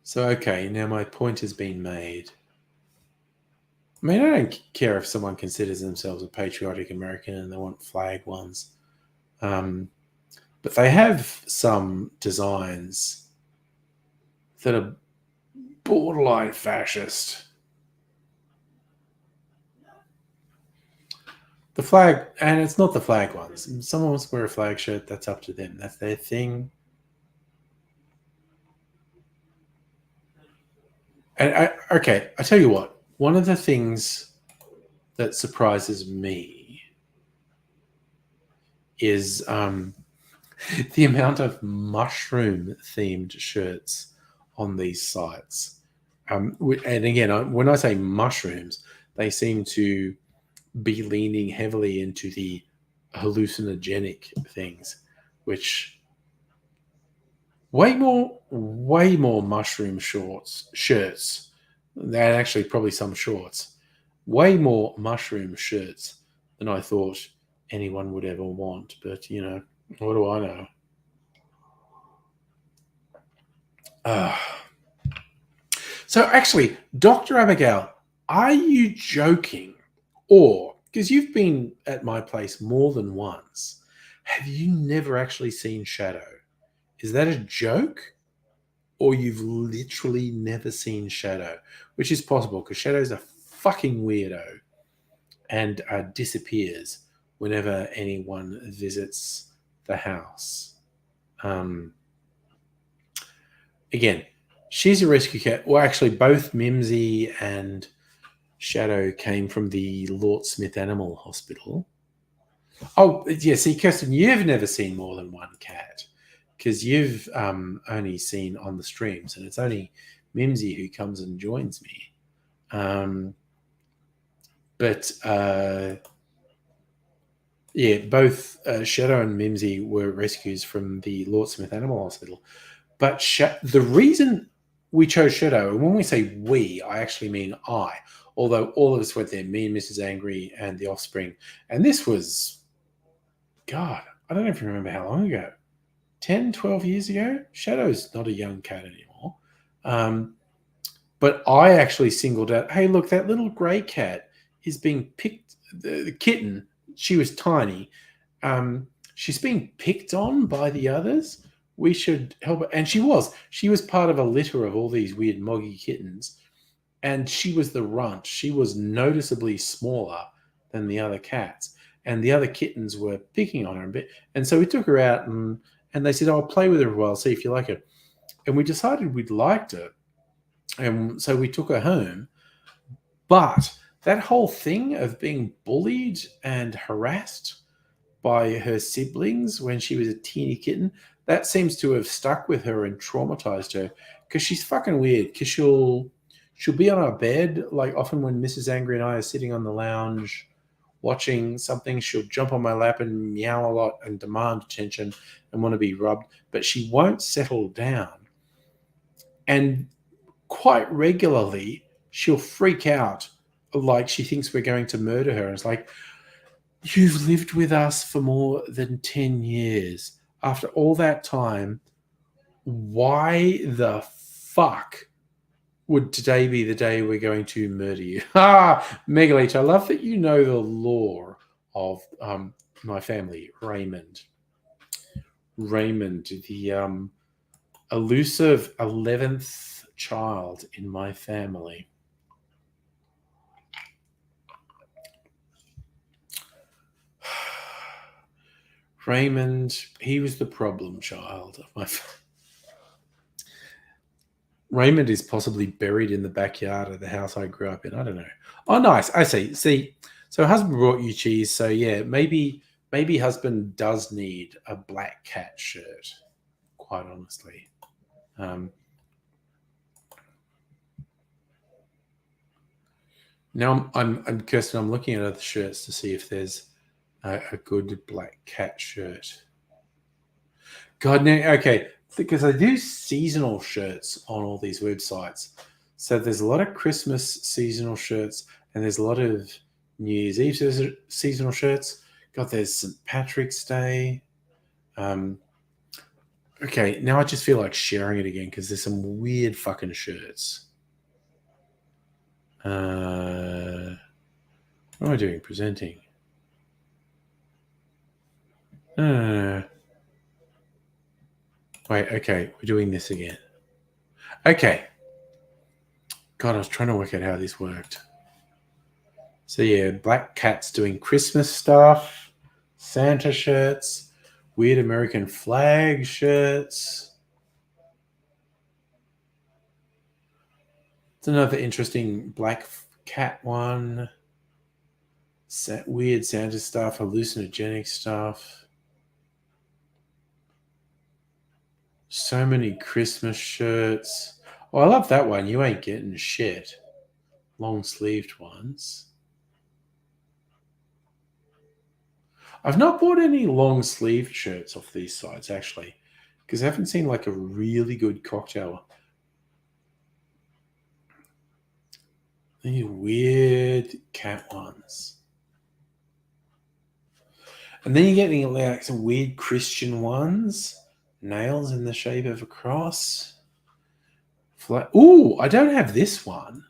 [SPEAKER 1] So, okay, now my point has been made. I mean, I don't care if someone considers themselves a patriotic American and they want flag ones. But they have some designs that are borderline fascist. The flag, and it's not the flag ones. Someone wants to wear a flag shirt, that's up to them. That's their thing. And I tell you what, one of the things that surprises me is the amount of mushroom-themed shirts on these sites. And again, when I say mushrooms, they seem to be leaning heavily into the hallucinogenic things, which way more mushroom shirts than actually probably some shorts. Way more mushroom shirts than I thought anyone would ever want. But, you know, what do I know? So actually, Dr. Abigail, are you joking? Or, because you've been at my place more than once, have you never actually seen Shadow? Is that a joke? Or you've literally never seen Shadow? Which is possible, because Shadow's a fucking weirdo and disappears whenever anyone visits the house. Again, she's a rescue cat. Well, actually, both Mimsy and Shadow came from the Lort Smith Animal Hospital. Oh, yeah, see, Kirsten, you've never seen more than one cat because you've only seen on the streams, and it's only Mimsy who comes and joins me. Yeah, both Shadow and Mimsy were rescues from the Lort Smith Animal Hospital. But the reason we chose Shadow, and when we say we, I actually mean I, although all of us went there, me and Mrs. Angry and the offspring. And this was, God, I don't even remember how long ago. 10, 12 years ago? Shadow's not a young cat anymore. But I actually singled out, hey, look, that little grey cat is being picked, the kitten, she was tiny. She's being picked on by the others. We should help her. And she was part of a litter of all these weird moggy kittens. And she was the runt. She was noticeably smaller than the other cats. And the other kittens were picking on her a bit. And so we took her out and they said, I'll play with her a while, see if you like her. And we decided we'd liked her. And so we took her home. But that whole thing of being bullied and harassed by her siblings when she was a teeny kitten, that seems to have stuck with her and traumatized her, because she's fucking weird. Because she'll be on our bed, like often when Mrs. Angry and I are sitting on the lounge watching something, she'll jump on my lap and meow a lot and demand attention and want to be rubbed, but she won't settle down. And quite regularly, she'll freak out like she thinks we're going to murder her. It's like, you've lived with us for more than 10 years. After all that time, why the fuck would today be the day we're going to murder you? Megaleech, I love that you know the lore of my family, Raymond. Raymond, the elusive 11th child in my family. Raymond, he was the problem child of my family. Raymond is possibly buried in the backyard of the house I grew up in. I don't know. Oh, nice. I see. See, so husband brought you cheese. So yeah, maybe husband does need a black cat shirt. Quite honestly. Now I'm Kirsten. I'm looking at other shirts to see if there's a good black cat shirt. God, no. Okay. Because I do seasonal shirts on all these websites. So there's a lot of Christmas seasonal shirts and there's a lot of New Year's Eve seasonal shirts. God, there's St. Patrick's Day. Okay, now I just feel like sharing it again because there's some weird fucking shirts. What am I doing? Presenting. Wait, okay, we're doing this again. Okay. God, I was trying to work out how this worked. So yeah, Black Cat's doing Christmas stuff, Santa shirts, weird American flag shirts. It's another interesting Black Cat one. Weird Santa stuff, hallucinogenic stuff. So many Christmas shirts. Oh, I love that one. You ain't getting shit. Long sleeved ones. I've not bought any long sleeved shirts off these sites actually, because I haven't seen like a really good cocktail. These weird cat ones. And then you're getting like some weird Christian ones. Nails in the shape of a cross. Ooh, I don't have this one.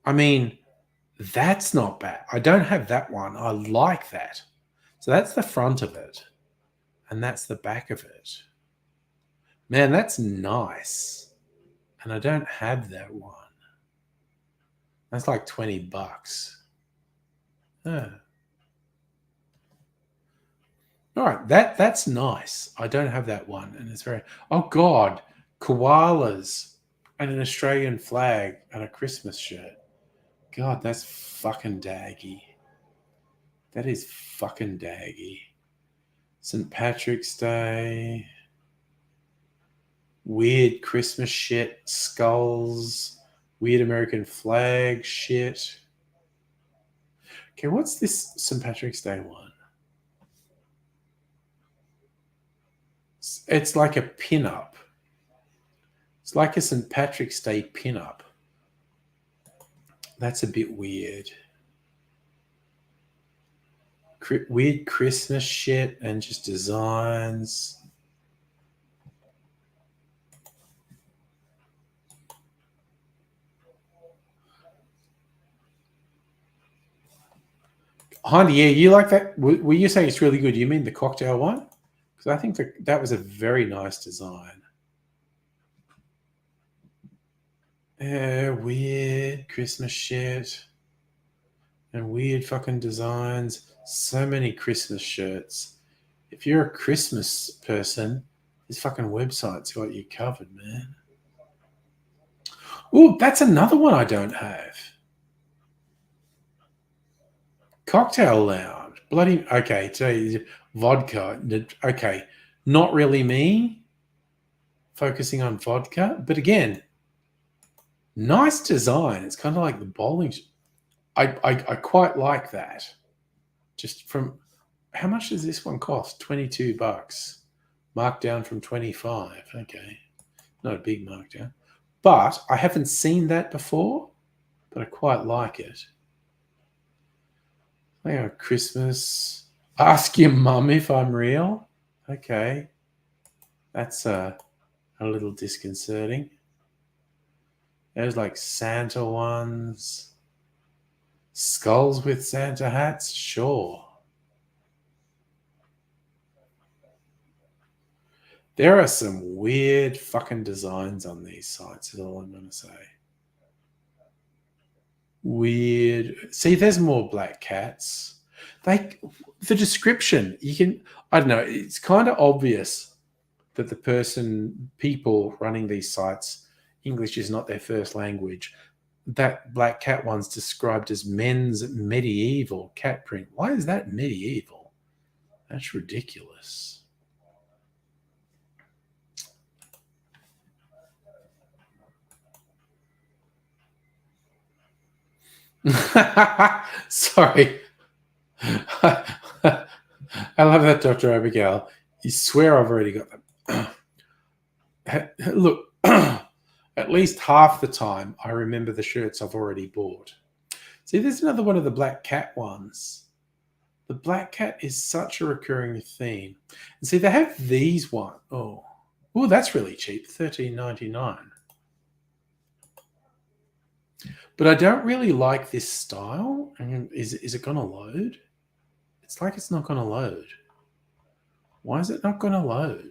[SPEAKER 1] I mean, that's not bad. I don't have that one. I like that. So that's the front of it. And that's the back of it. Man, that's nice. And I don't have that one. That's like $20. Oh. All right, that's nice. I don't have that one, and it's very. Oh God, koalas and an Australian flag and a Christmas shirt. God, that's fucking daggy. That is fucking daggy. St. Patrick's Day. Weird Christmas shit. Skulls. Weird American flag shit. Okay, what's this St. Patrick's Day one? It's like a pin-up. It's like a St. Patrick's Day pin-up. That's a bit weird. Weird Christmas shit and just designs. Honey, yeah, you like that? Were you saying it's really good? You mean the cocktail one? Because I think that was a very nice design. Weird Christmas shit and weird fucking designs. So many Christmas shirts. If you're a Christmas person, this fucking website's got you covered, man. Oh, that's another one I don't have. Cocktail Lounge. Bloody okay. So vodka. Okay, not really me. Focusing on vodka, but again, nice design. It's kind of like the bowling. I quite like that. Just from how much does this one cost? $22. Marked down from 25. Okay. Not a big markdown. But I haven't seen that before, but I quite like it. Hang on, Christmas. Ask your mum if I'm real. Okay. That's a little disconcerting. There's like Santa ones. Skulls with Santa hats? Sure. There are some weird fucking designs on these sites, is all I'm going to say. Weird. See, there's more black cats. The description, I don't know, it's kind of obvious that people running these sites, English is not their first language. That black cat one's described as men's medieval cat print. Why is that medieval? That's ridiculous. Sorry. I love that, Dr. Abigail. You swear I've already got them. Look, at least half the time I remember the shirts I've already bought. See, there's another one of the black cat ones. The black cat is such a recurring theme. And see, they have these one. Oh, that's really cheap, $13.99. But I don't really like this style. Is it going to load? It's like it's not going to load. Why is it not going to load?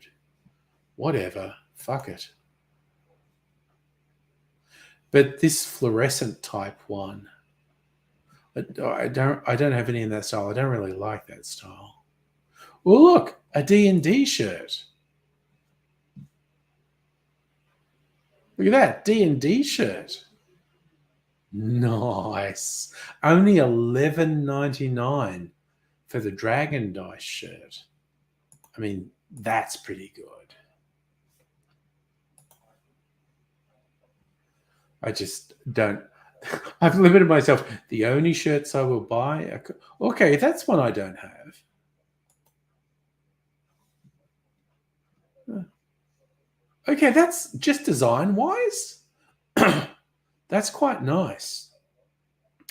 [SPEAKER 1] Whatever. Fuck it. But this fluorescent type one, I don't have any in that style. I don't really like that style. Well, look, a D&D shirt. Look at that, D&D shirt. Nice. Only $11.99 for the Dragon Dice shirt. I mean, that's pretty good. I just don't. I've limited myself. The only shirts I will buy. Okay, that's one I don't have. Okay, that's just design-wise. That's quite nice.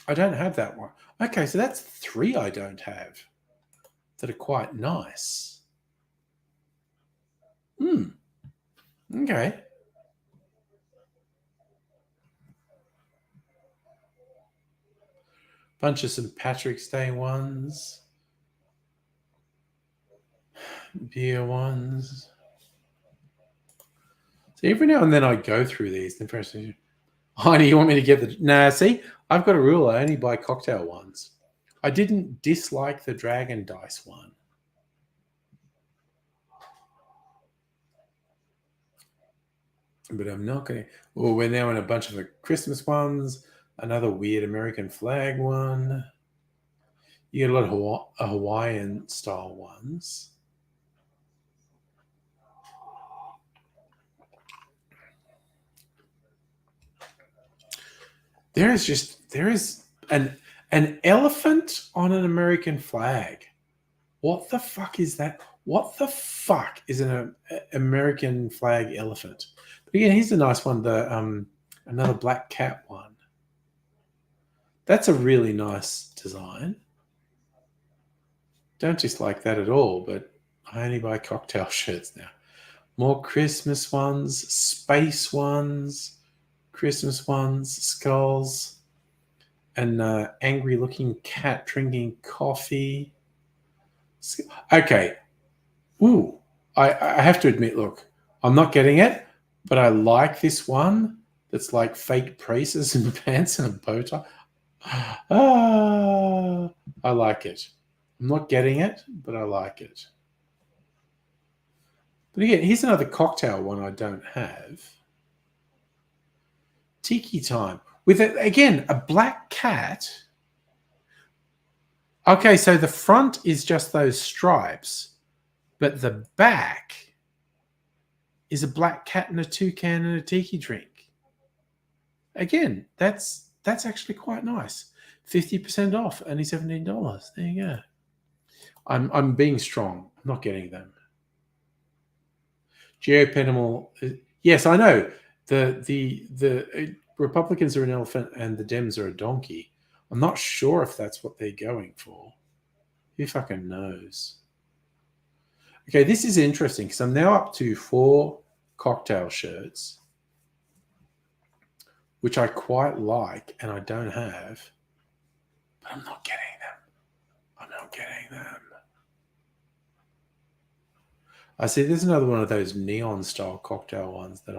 [SPEAKER 1] I don't have that one. Okay, so that's 3 I don't have that are quite nice. Okay. Bunch of St. Patrick's Day ones. Beer ones. So every now and then I go through these. Then first, Heidi, you want me to get the... Nah, see, I've got a rule. I only buy cocktail ones. I didn't dislike the Dragon Dice one. But I'm not going to... Well, we're now in a bunch of the Christmas ones. Another weird American flag one. You get a lot of Hawaiian style ones. There is an elephant on an American flag. What the fuck is that? What the fuck is an American flag elephant? But again, here's a nice one. The another black cat one. That's a really nice design. Don't dislike that at all, but I only buy cocktail shirts now. More Christmas ones, space ones, Christmas ones, skulls, and angry-looking cat drinking coffee. Okay. Ooh, I have to admit, look, I'm not getting it, but I like this one that's like fake braces and pants and a bow tie. Ah, I like it. I'm not getting it, but I like it. But again, here's another cocktail one I don't have. Tiki time. With, again, a black cat. Okay, so the front is just those stripes, but the back is a black cat and a toucan and a tiki drink. Again, that's actually quite nice. 50% off, only $17. There you go. I'm being strong. I'm not getting them. Geopenal. Yes, I know. The Republicans are an elephant and the Dems are a donkey. I'm not sure if that's what they're going for. Who fucking knows? Okay, this is interesting because I'm now up to 4 cocktail shirts, which I quite like and I don't have, but I'm not getting them. I'm not getting them. I see there's another one of those neon style cocktail ones that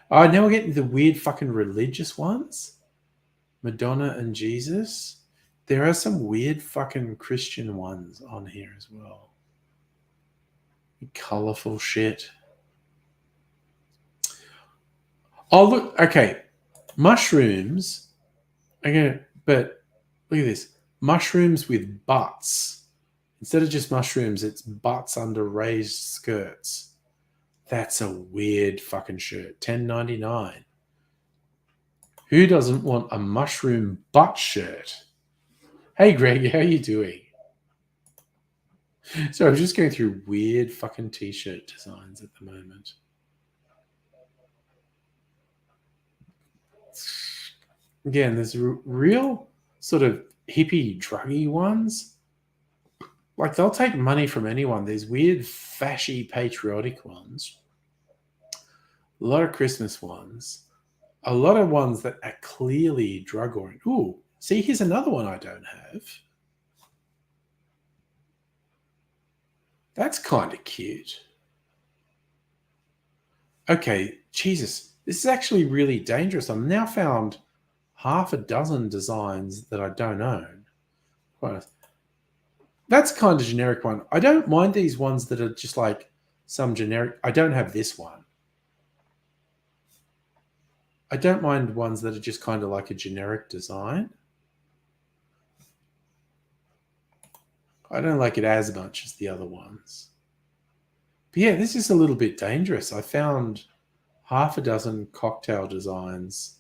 [SPEAKER 1] now we're getting the weird fucking religious ones. Madonna and Jesus. There are some weird fucking Christian ones on here as well. Colorful shit. Oh, look. Okay. Mushrooms. Okay. But look at this. Mushrooms with butts. Instead of just mushrooms, it's butts under raised skirts. That's a weird fucking shirt. $10.99. Who doesn't want a mushroom butt shirt? Hey, Greg, how are you doing? So I'm just going through weird fucking t-shirt designs at the moment. Again, there's real sort of hippie druggy ones. Like they'll take money from anyone. These weird fashy patriotic ones. A lot of Christmas ones. A lot of ones that are clearly drug oriented. Ooh, see, here's another one I don't have. That's kind of cute. Okay, Jesus, this is actually really dangerous. I've now found half a dozen designs that I don't own. That's kind of generic one. I don't mind these ones that are just like some generic. I don't have this one. I don't mind ones that are just kind of like a generic design. I don't like it as much as the other ones. But yeah, this is a little bit dangerous. I found half a dozen cocktail designs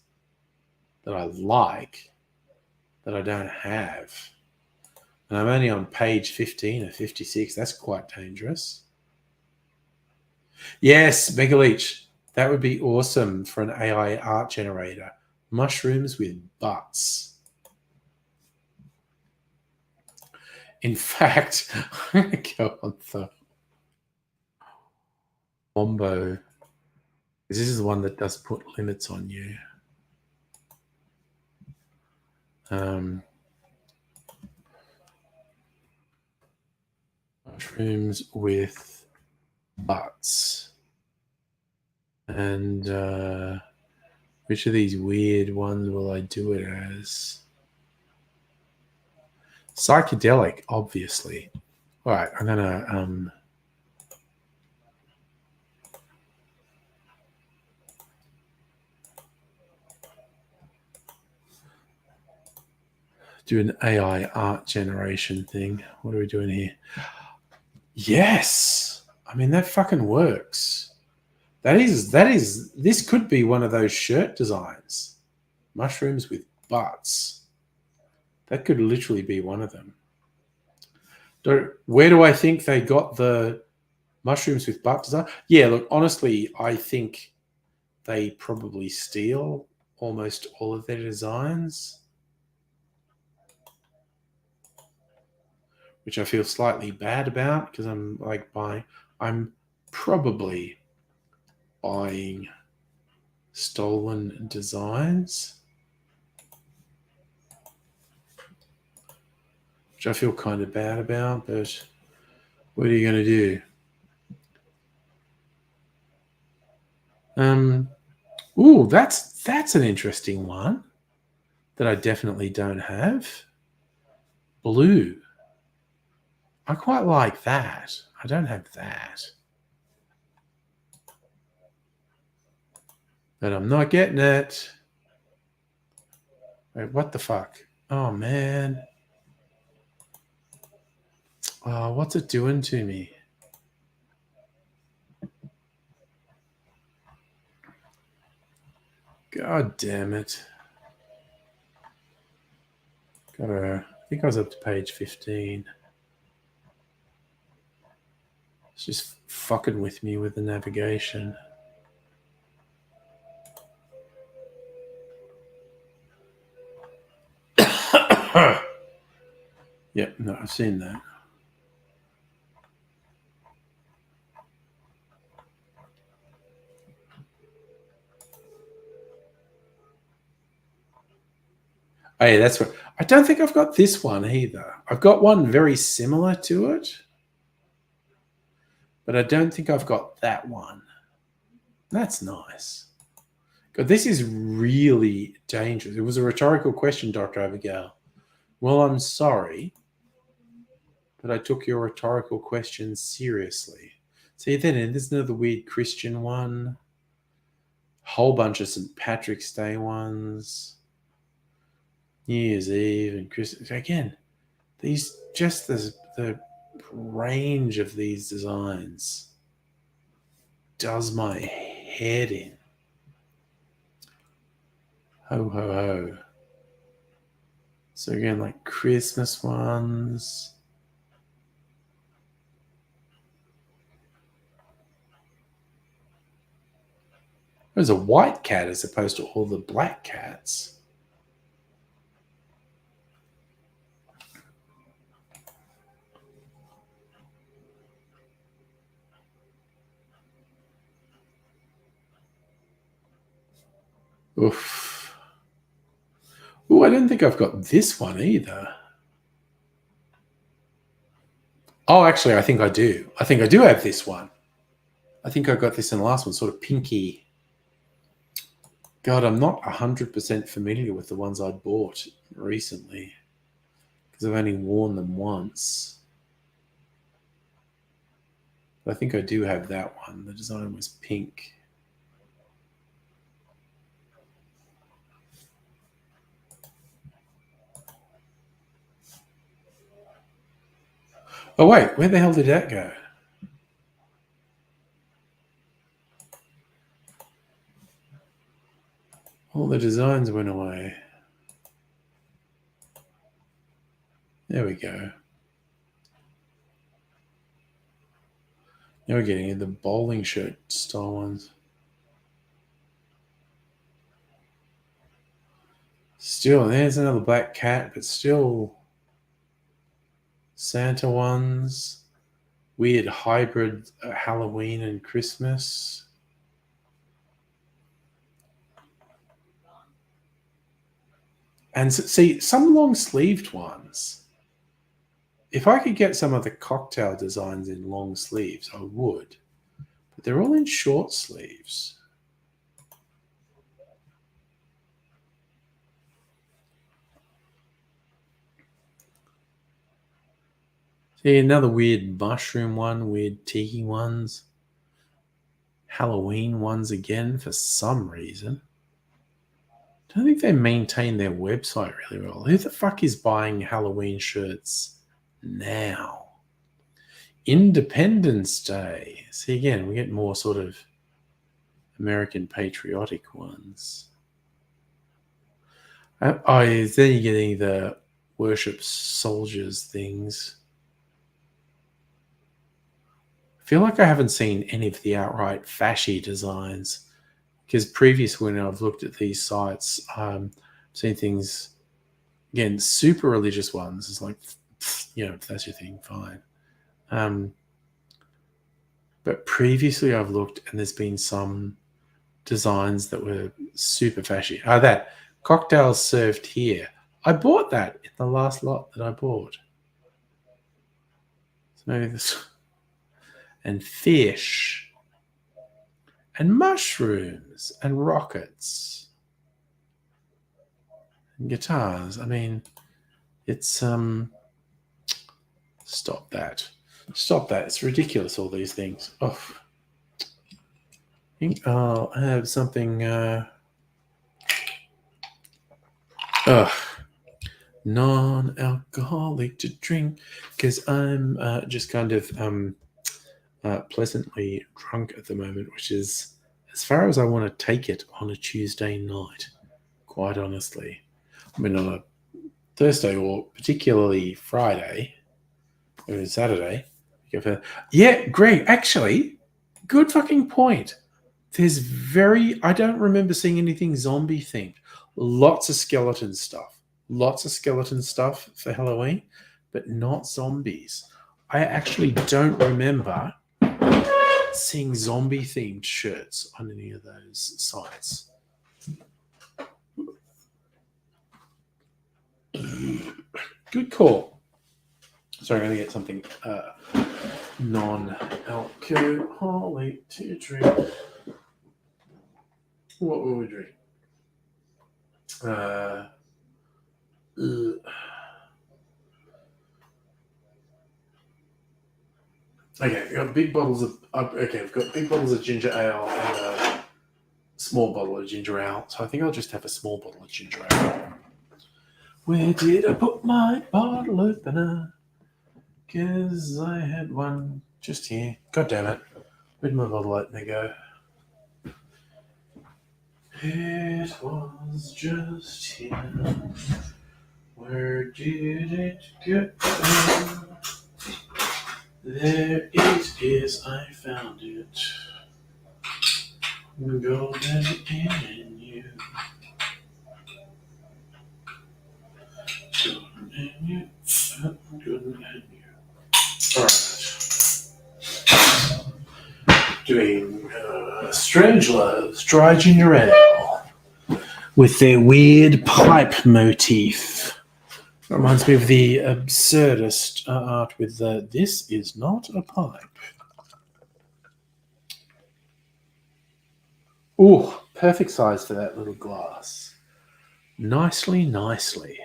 [SPEAKER 1] that I like that I don't have. And I'm only on page 15 or 56. That's quite dangerous. Yes, Megaleech. That would be awesome for an AI art generator. Mushrooms with butts. In fact, I'm going to go on the Wombo. This is the one that does put limits on you. Mushrooms with butts. And which of these weird ones will I do it as? Psychedelic, obviously. All right, I'm going to... do an AI art generation thing. What are we doing here? Yes. I mean, that fucking works. This could be one of those shirt designs. Mushrooms with butts. That could literally be one of them. Where do I think they got the mushrooms with butt design? Yeah, look, honestly, I think they probably steal almost all of their designs, which I feel slightly bad about because I'm probably buying stolen designs, which I feel kind of bad about, but what are you going to do? Ooh, that's an interesting one that I definitely don't have. Blue. I quite like that. I don't have that. But I'm not getting it. Wait, what the fuck? Oh, man. Oh, what's it doing to me? God damn it. I think I was up to page 15. It's just fucking with me with the navigation. Yep, no, I've seen that. Hey, that's what I don't think I've got this one either. I've got one very similar to it, but I don't think I've got that one. That's nice. God, this is really dangerous. It was a rhetorical question, Dr. Abigail. Well, I'm sorry, but I took your rhetorical question seriously. See, then there's another weird Christian one. Whole bunch of St. Patrick's Day ones. New Year's Eve and Christmas. Again, these just the range of these designs does my head in. Ho, ho, ho. So again, like Christmas ones. There's a white cat as opposed to all the black cats. Oof. Oh, I don't think I've got this one either. Oh, actually, I think I do. I think I do have this one. I think I got this in the last one, sort of pinky. God, I'm not 100% familiar with the ones I bought recently because I've only worn them once. But I think I do have that one. The design was pink. Oh, wait, where the hell did that go? All the designs went away. There we go. Now we're getting into the bowling shirt style ones. Still, there's another black cat, but still Santa ones. Weird hybrid Halloween and Christmas. And see, some long-sleeved ones. If I could get some of the cocktail designs in long sleeves, I would. But they're all in short sleeves. See, another weird mushroom one, weird tiki ones. Halloween ones again for some reason. I don't think they maintain their website really well. Who the fuck is buying Halloween shirts now? Independence Day. See, again, we get more sort of American patriotic ones. Then you're getting the worship soldiers things. I feel like I haven't seen any of the outright fashy designs because previously when I've looked at these sites, I've seen things, again, super religious ones. It's like, if that's your thing, fine. But previously I've looked and there's been some designs that were super fashy. That cocktails served here. I bought that in the last lot that I bought. So maybe this. And fish. And mushrooms. And rockets. And guitars. I mean, it's stop that. Stop that. It's ridiculous, all these things. Oh. I think I'll have something non-alcoholic to drink because I'm just kind of pleasantly drunk at the moment, which is as far as I want to take it on a Tuesday night, quite honestly. I mean, on a Thursday or particularly Friday or Saturday. Yeah, Greg, actually, good fucking point. I don't remember seeing anything zombie themed. Lots of skeleton stuff. Lots of skeleton stuff for Halloween, but not zombies. I actually don't remember seeing zombie themed shirts on any of those sites. Good call. Sorry, I'm going to get something non-alcoholic to drink. What will we drink? Okay, we've got big bottles of. We've got big bottles of ginger ale and a small bottle of ginger ale. So I think I'll just have a small bottle of ginger ale. Where did I put my bottle opener? Because I had one just here. God damn it. Where'd my bottle opener go? It was just here. Where did it go? There it is, I found it. Golden in you. Golden in you. Golden in you. Alright. Doing Strange Love's Dry Ginger Ale with their weird pipe motif. Reminds me of the absurdist art with this is not a pipe. Ooh, perfect size for that little glass. Nicely, nicely.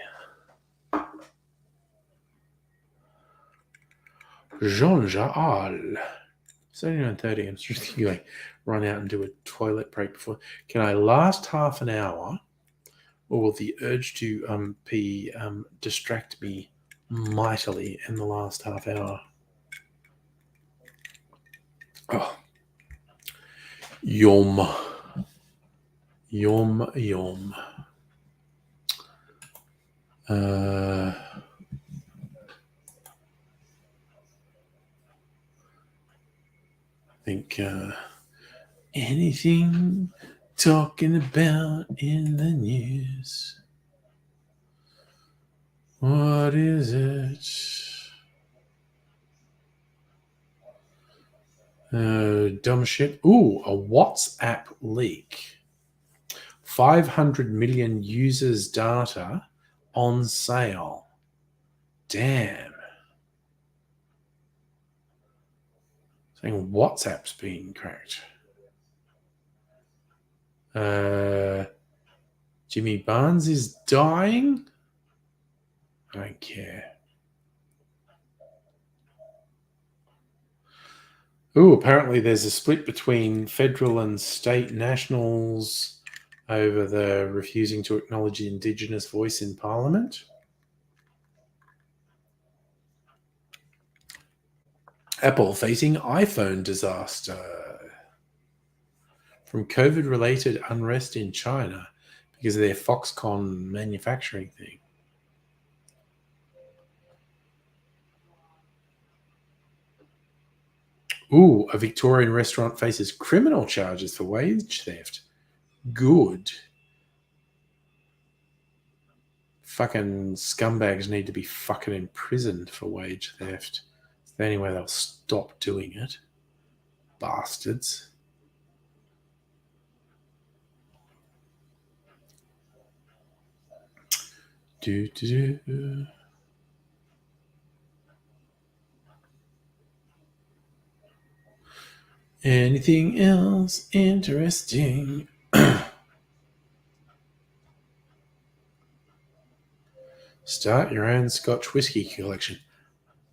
[SPEAKER 1] Jean Jaal. 79:30. I'm just going to run out and do a toilet break before. Can I last half an hour? Or will the urge to pee distract me mightily in the last half hour? Oh. Yum. Yum, yum. I think anything talking about in the news. What is it? Dumb shit. Ooh, a WhatsApp leak. 500 million users' data on sale. Damn. Saying WhatsApp's being cracked. Jimmy Barnes is dying? I don't care. Ooh, apparently there's a split between federal and state nationals over the refusing to acknowledge the Indigenous voice in Parliament. Apple facing iPhone disaster from COVID-related unrest in China because of their Foxconn manufacturing thing. Ooh, a Victorian restaurant faces criminal charges for wage theft. Good. Fucking scumbags need to be fucking imprisoned for wage theft. It's the only way they'll stop doing it. Bastards. Do. Anything else interesting? Start your own Scotch whiskey collection.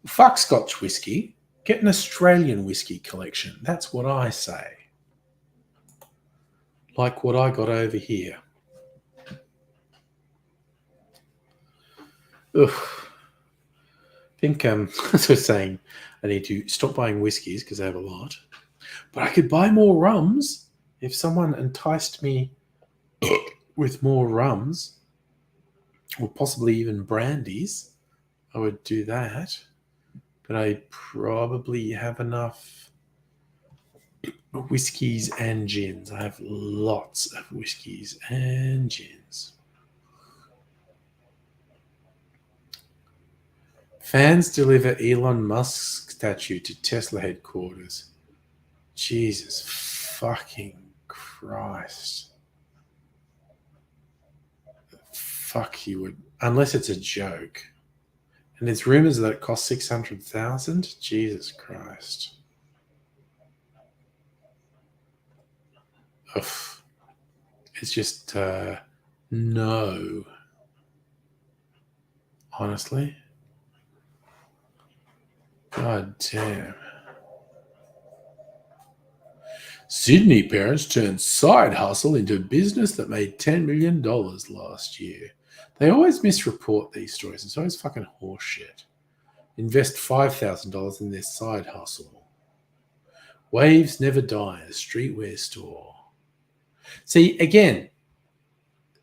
[SPEAKER 1] Fuck Scotch whiskey. Get an Australian whiskey collection. That's what I say. Like what I got over here. Ugh. I think, as I was saying, I need to stop buying whiskies because I have a lot. But I could buy more rums if someone enticed me with more rums. or possibly even brandies. I would do that. But I probably have enough whiskies and gins. I have lots of whiskies and gins. Fans deliver Elon Musk statue to Tesla headquarters. Jesus fucking Christ. Fuck, he would. Unless it's a joke. And there's rumors that it costs 600,000. Jesus Christ. Ugh. It's just no. Honestly. God damn. Sydney parents turned side hustle into a business that made $10 million last year. They always misreport these stories. It's always fucking horseshit. Invest $5,000 in their side hustle. Waves never die, a streetwear store. See, again,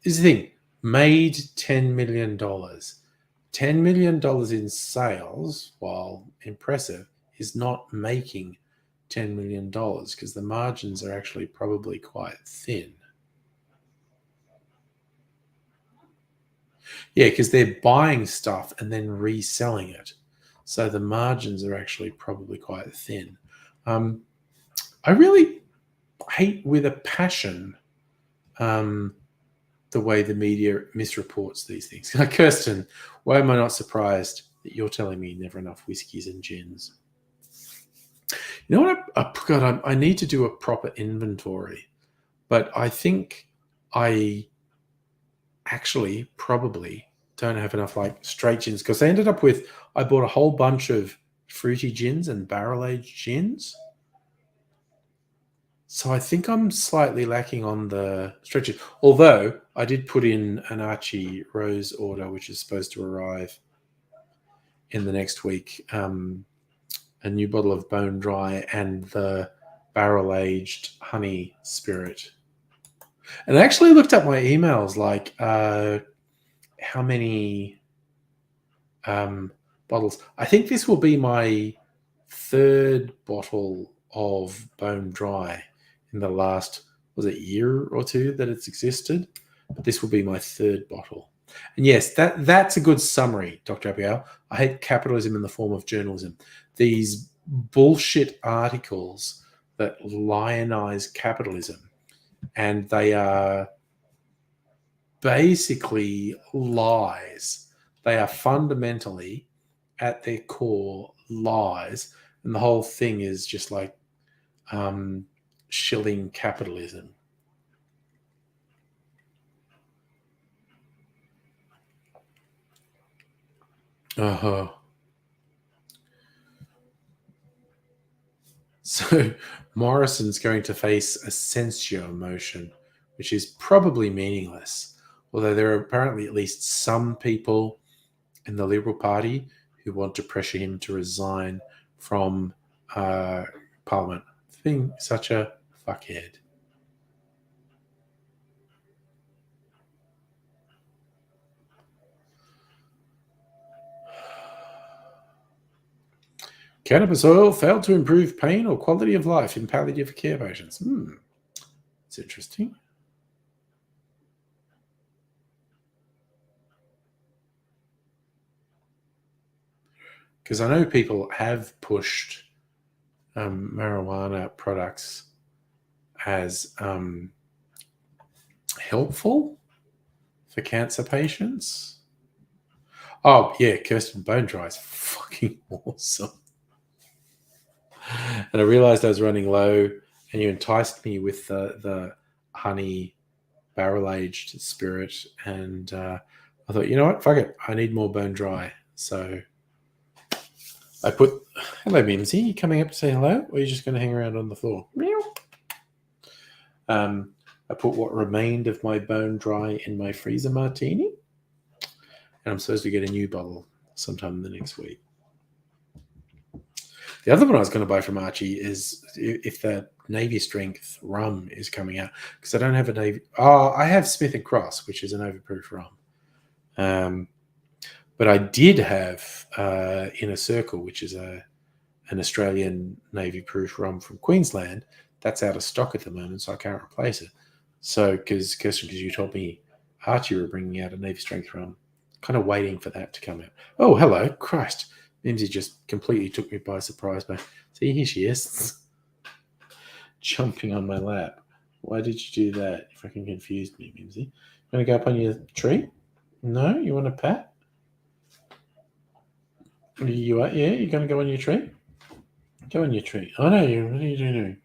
[SPEAKER 1] this is the thing. Made $10 million. $10 million in sales, while impressive, is not making $10 million because the margins are actually probably quite thin. Yeah, because they're buying stuff and then reselling it. So the margins are actually probably quite thin. I really hate with a passion the way the media misreports these things. Kirsten, why am I not surprised that you're telling me never enough whiskies and gins? You know what? I need to do a proper inventory, but I think I actually probably don't have enough like straight gins because I bought a whole bunch of fruity gins and barrel-aged gins. So I think I'm slightly lacking on the stretches. Although I did put in an Archie Rose order, which is supposed to arrive in the next week. A new bottle of Bone Dry and the barrel-aged honey spirit. And I actually looked up my emails, like how many bottles. I think this will be my third bottle of Bone Dry in the last, was it year or two that it's existed? But this will be my third bottle. And yes, that's a good summary, Dr. Abigail. I hate capitalism in the form of journalism. These bullshit articles that lionize capitalism, and they are basically lies. They are fundamentally, at their core, lies. And the whole thing is just like shilling capitalism. Uh-huh. So Morrison's going to face a censure motion, which is probably meaningless. Although there are apparently at least some people in the Liberal Party who want to pressure him to resign from Parliament. Being such a fuckhead. Cannabis oil failed to improve pain or quality of life in palliative care patients. It's interesting. Because I know people have pushed marijuana products as helpful for cancer patients. Oh, yeah, Kirsten Bone Dry is fucking awesome. And I realized I was running low, and you enticed me with the honey barrel-aged spirit, and I thought, you know what, fuck it, I need more Bone Dry. So I put, hello, Mimsy, you coming up to say hello, or are you just going to hang around on the floor? Meow. I put what remained of my Bone Dry in my freezer martini, and I'm supposed to get a new bottle sometime in the next week. The other one I was going to buy from Archie is if the Navy Strength rum is coming out, because I don't have a Navy. Oh, I have Smith & Cross, which is an overproof rum. But I did have Inner Circle, which is an Australian Navy proof rum from Queensland. That's out of stock at the moment, so I can't replace it. So, because you told me Archie were bringing out a Navy strength rum, kind of waiting for that to come out. Oh, hello, Christ! Mimsy just completely took me by surprise. See, here she is, jumping on my lap. Why did you do that? You fucking confused me, Mimsy. You want to go up on your tree? No, you want a pat? You are? Yeah, you're going to go on your tree? Go on your tree. Oh no, what are you doing?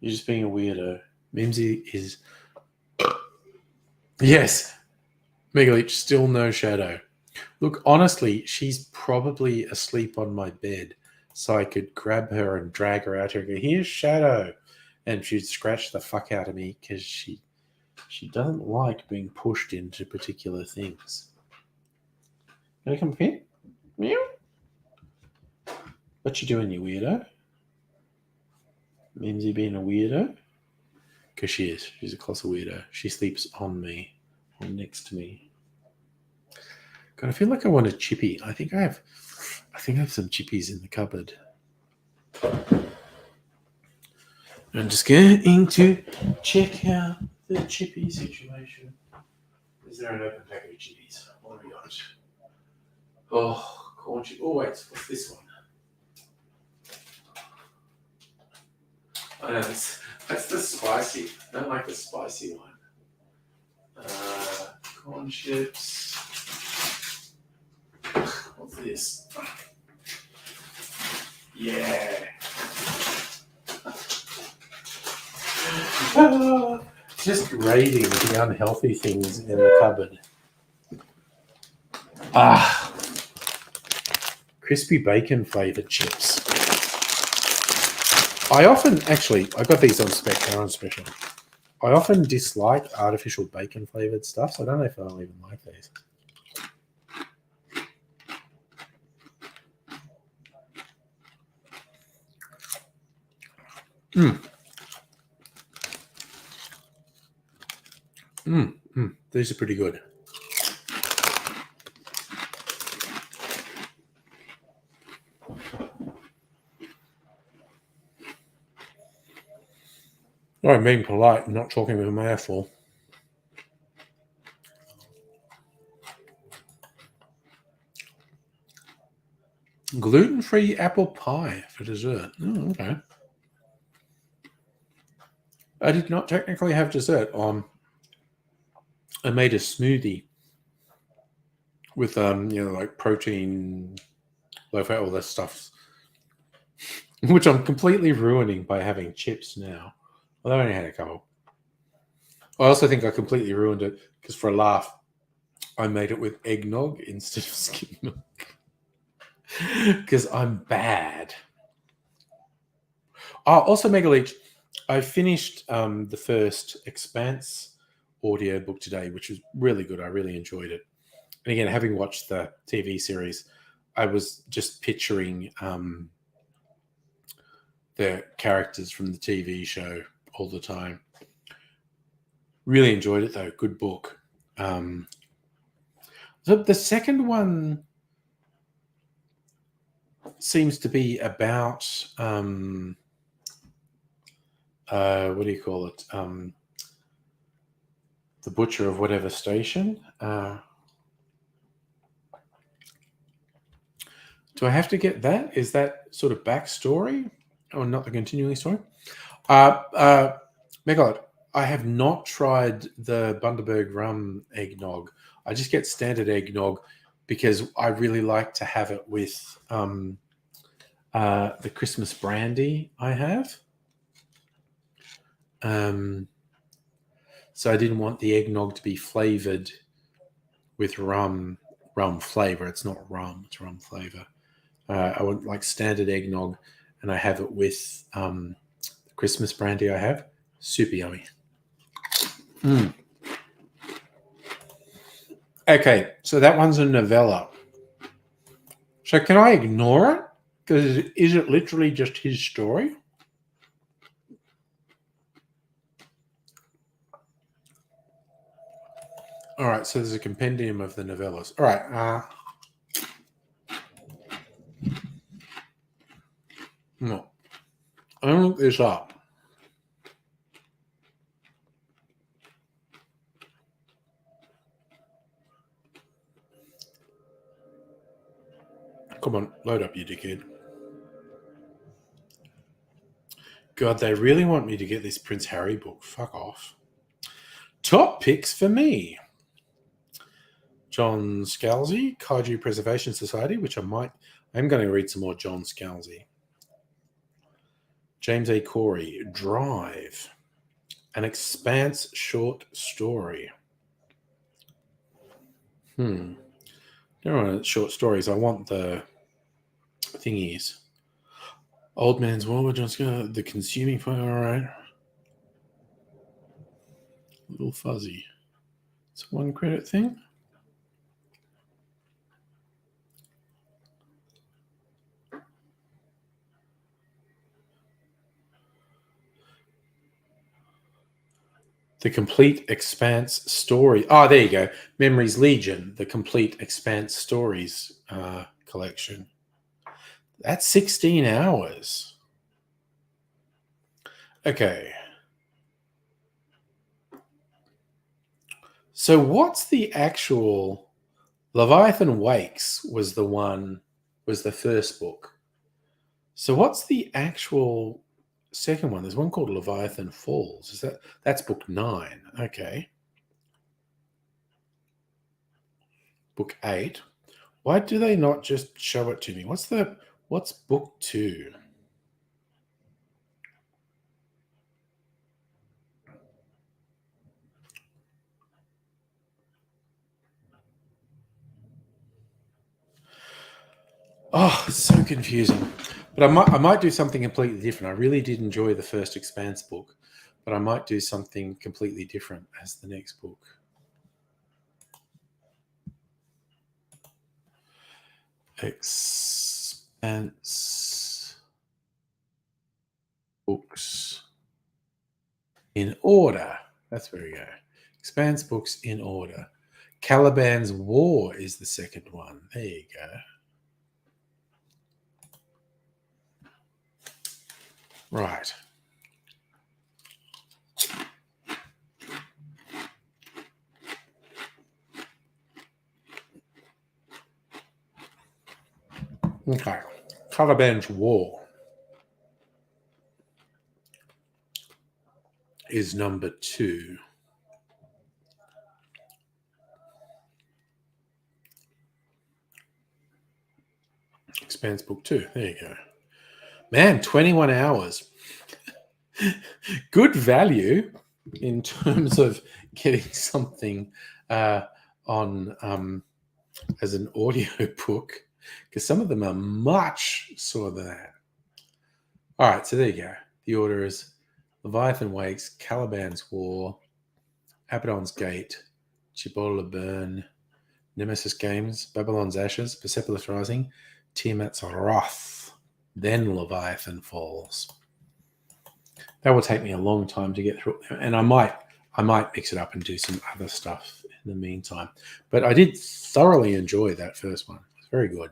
[SPEAKER 1] You're just being a weirdo. Mimsy is... Yes, Megaleech, still no shadow. Look, honestly, she's probably asleep on my bed, so I could grab her and drag her out here and go, here's Shadow. And she'd scratch the fuck out of me because she doesn't like being pushed into particular things. Can I come up here? Meow. What you doing, you weirdo? Mimsy being a weirdo? Because she is. She's a colossal weirdo. She sleeps on me, or next to me. God, I feel like I want a chippy. I think I have some chippies in the cupboard. I'm just going to check out the chippy situation. Is there an open packet of chippies? What have we got? Oh, corn chip. Oh, wait. What's this one? Oh, no, that's the spicy. I don't like the spicy one. Corn chips. What's this? Yeah. Just raiding the unhealthy things in the cupboard. Crispy bacon flavored chips. I got these on spec, they're on special. I often dislike artificial bacon flavored stuff, so I don't know if I'll even like these. These are pretty good. I'm being polite and not talking with a mouthful. Gluten-free apple pie for dessert. Oh, okay. I did not technically have dessert. I made a smoothie with like protein, low fat, all that stuff, which I'm completely ruining by having chips now. Although I only had a couple. I also think I completely ruined it because for a laugh, I made it with eggnog instead of skim milk. Because I'm bad. Also, Megaleech, I finished the first Expanse audiobook today, which was really good. I really enjoyed it. And again, having watched the TV series, I was just picturing the characters from the TV show all the time. Really enjoyed it, though. Good book. The second one seems to be about what do you call it? The butcher of whatever station. Do I have to get that? Is that sort of backstory or not the continuing story? Megalod, I have not tried the Bundaberg rum eggnog. I just get standard eggnog because I really like to have it with the Christmas brandy I have. So I didn't want the eggnog to be flavored with rum flavor. It's not rum, it's rum flavor. I want like standard eggnog, and I have it with the Christmas brandy I have. Super yummy. Okay, so that one's a novella. So can I ignore it? Because is it literally just his story? All right, so there's a compendium of the novellas. All right. No. I'm going to look this up. Come on, load up, you dickhead. God, they really want me to get this Prince Harry book. Fuck off. Top picks for me. John Scalzi, Kaiju Preservation Society, which I'm going to read some more John Scalzi. James A. Corey, Drive, An Expanse short story. I don't want short stories. I want the thingies. Old Man's War with John Scalzi, The Consuming Fire. All right. A little fuzzy. It's a one credit thing. The Complete Expanse Story. Oh, there you go. Memories Legion, the Complete Expanse Stories collection. That's 16 hours. Okay. So what's the actual... Leviathan Wakes was the first book. So what's the actual second one? There's one called Leviathan Falls. That's book 9? Okay. Book 8. Why do they not just show it to me? What's book 2? Oh, it's so confusing. But I might do something completely different. I really did enjoy the first Expanse book, but I might do something completely different as the next book. Expanse books in order. That's where we go. Expanse books in order. Caliban's War is the second one. There you go. Right. Okay. Caliban's War is number 2. Expanse book 2. There you go. Man, 21 hours. Good value in terms of getting something on as an audio book, because some of them are much smaller than that. All right, so there you go. The order is Leviathan Wakes, Caliban's War, Abaddon's Gate, Chibola Burn, Nemesis Games, Babylon's Ashes, Persepolis Rising, Tiamat's Wrath, then Leviathan Falls. That will take me a long time to get through, and I might mix it up and do some other stuff in the meantime. But I did thoroughly enjoy that first one. It's very good.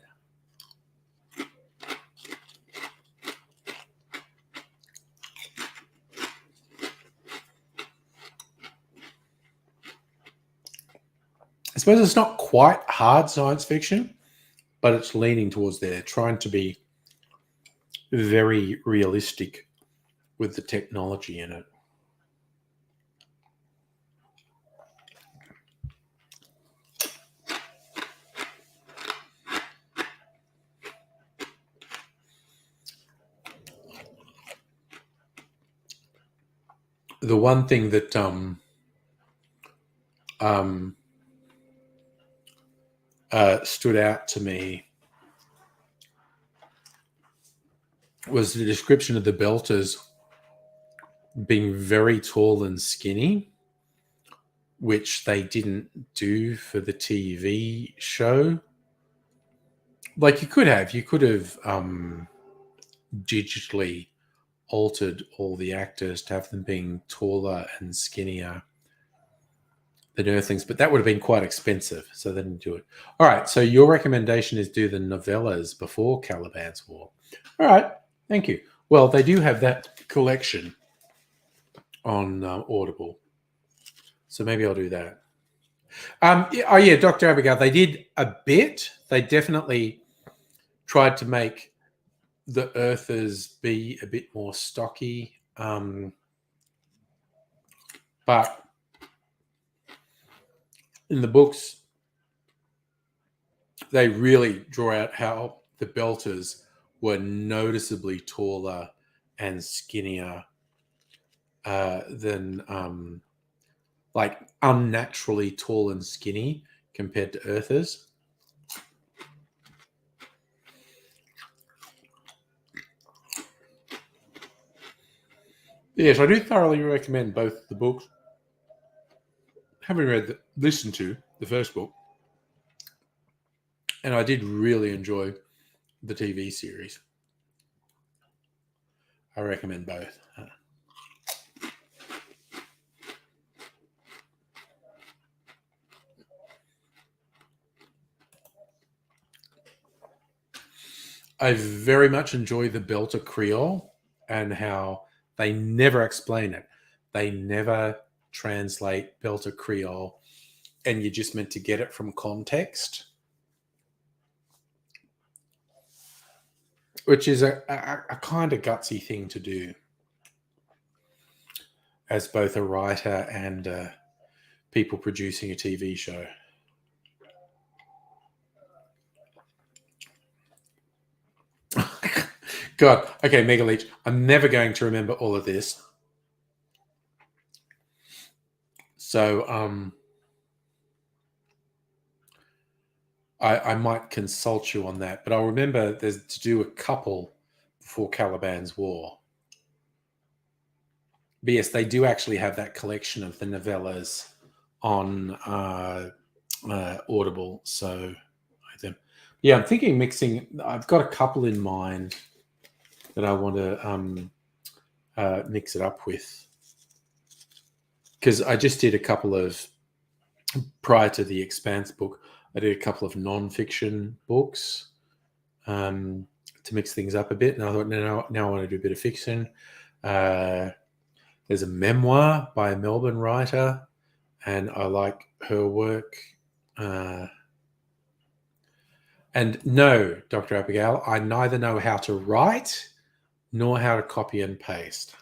[SPEAKER 1] I suppose it's not quite hard science fiction, but it's leaning towards there, trying to be very realistic with the technology in it. The one thing that stood out to me was the description of the Belters being very tall and skinny, which they didn't do for the TV show. Like you could have digitally altered all the actors to have them being taller and skinnier. than Earthlings, but that would have been quite expensive, so they didn't do it. All right, so your recommendation is do the novellas before Caliban's War. All right, thank you. Well, they do have that collection on Audible, so maybe I'll do that. Oh yeah, Dr. Abigail, they did a bit. They definitely tried to make the Earthers be a bit more stocky, but in the books, they really draw out how the Belters were noticeably taller and skinnier than like unnaturally tall and skinny compared to Earthers. Yes, I do thoroughly recommend both the books. Having listened to the first book, and I did really enjoy the TV series. I recommend both. I very much enjoy the Belter Creole and how they never explain it. They never translate Belter Creole, and you're just meant to get it from context, which is a kind of gutsy thing to do as both a writer and people producing a TV show. God, okay, Mega Leech, I'm never going to remember all of this. So I might consult you on that, but I'll remember there's to do a couple before Caliban's War. But yes, they do actually have that collection of the novellas on Audible. So yeah, I'm thinking mixing. I've got a couple in mind that I want to mix it up with, because I just did a couple of, prior to the Expanse book, I did a couple of non-fiction books to mix things up a bit. And I thought, now I want to do a bit of fiction. There's a memoir by a Melbourne writer, and I like her work. And no, Dr. Abigail, I neither know how to write nor how to copy and paste.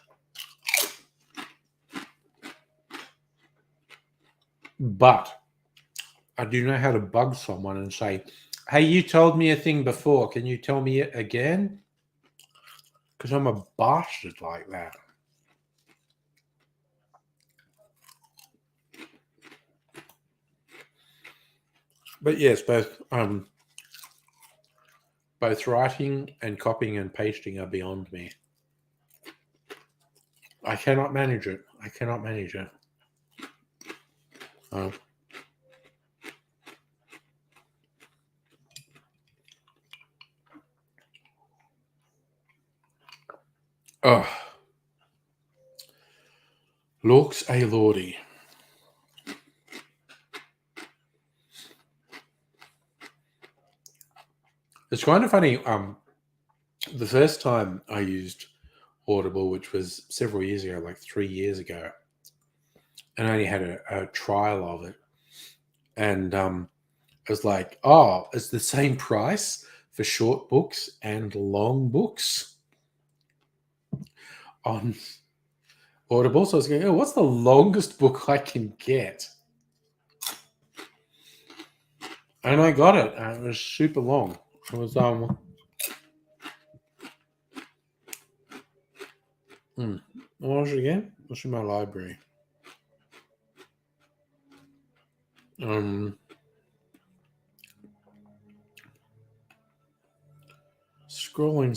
[SPEAKER 1] But I do know how to bug someone and say, hey, you told me a thing before. Can you tell me it again? Because I'm a bastard like that. But yes, both writing and copying and pasting are beyond me. I cannot manage it. Lorks a lordy. It's kind of funny. The first time I used Audible, which was several years ago, like 3 years ago, and I only had a trial of it, and I was like, oh, it's the same price for short books and long books on Audible. So I was going, oh, what's the longest book I can get? And I got it. It was super long. It was what was it again? What's in my library? Scrolling.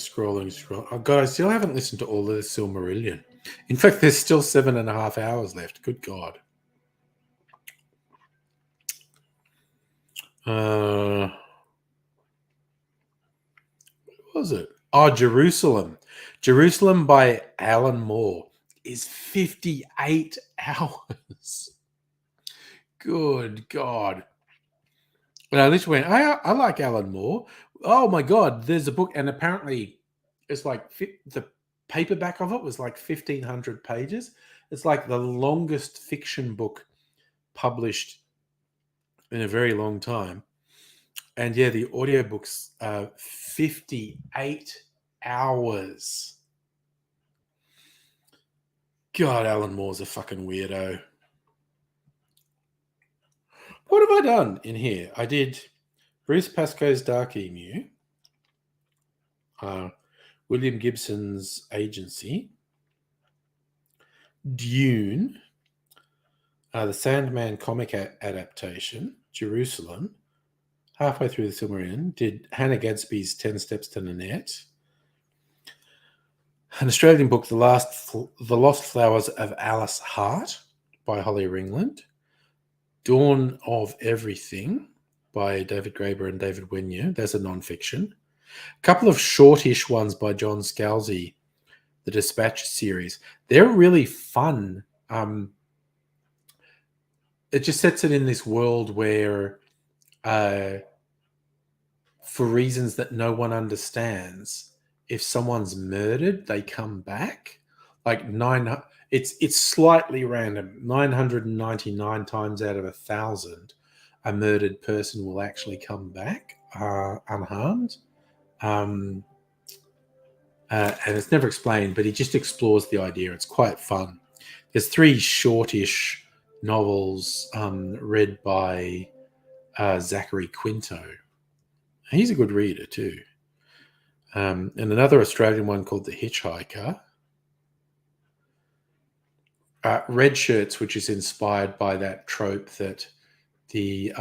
[SPEAKER 1] Oh God, I still haven't listened to all of the Silmarillion. In fact, there's still 7.5 hours left. Good God. What was it? Oh, Jerusalem. Jerusalem by Alan Moore is 58 hours. Good God. And I literally went, I like Alan Moore. Oh my God, there's a book. And apparently it's like the paperback of it was like 1,500 pages. It's like the longest fiction book published in a very long time. And yeah, the audiobook's 58 hours. God, Alan Moore's a fucking weirdo. What have I done in here? I did Bruce Pascoe's Dark Emu, William Gibson's Agency, Dune, the Sandman comic adaptation, Jerusalem, halfway through the Silmarillion, did Hannah Gadsby's 10 Steps to Nanette, an Australian book, The Lost Flowers of Alice Hart by Holly Ringland, Dawn of Everything by David Graeber and David Wenyer. There's a non-fiction. A couple of shortish ones by John Scalzi, the Dispatch series. They're really fun. It just sets it in this world where, for reasons that no one understands, if someone's murdered, they come back. Like it's slightly random. 999 times out of 1,000, a murdered person will actually come back unharmed. And it's never explained, but he just explores the idea. It's quite fun. There's 3 shortish novels read by Zachary Quinto. He's a good reader too. And another Australian one called The Hitchhiker. Red Shirts, which is inspired by that trope that the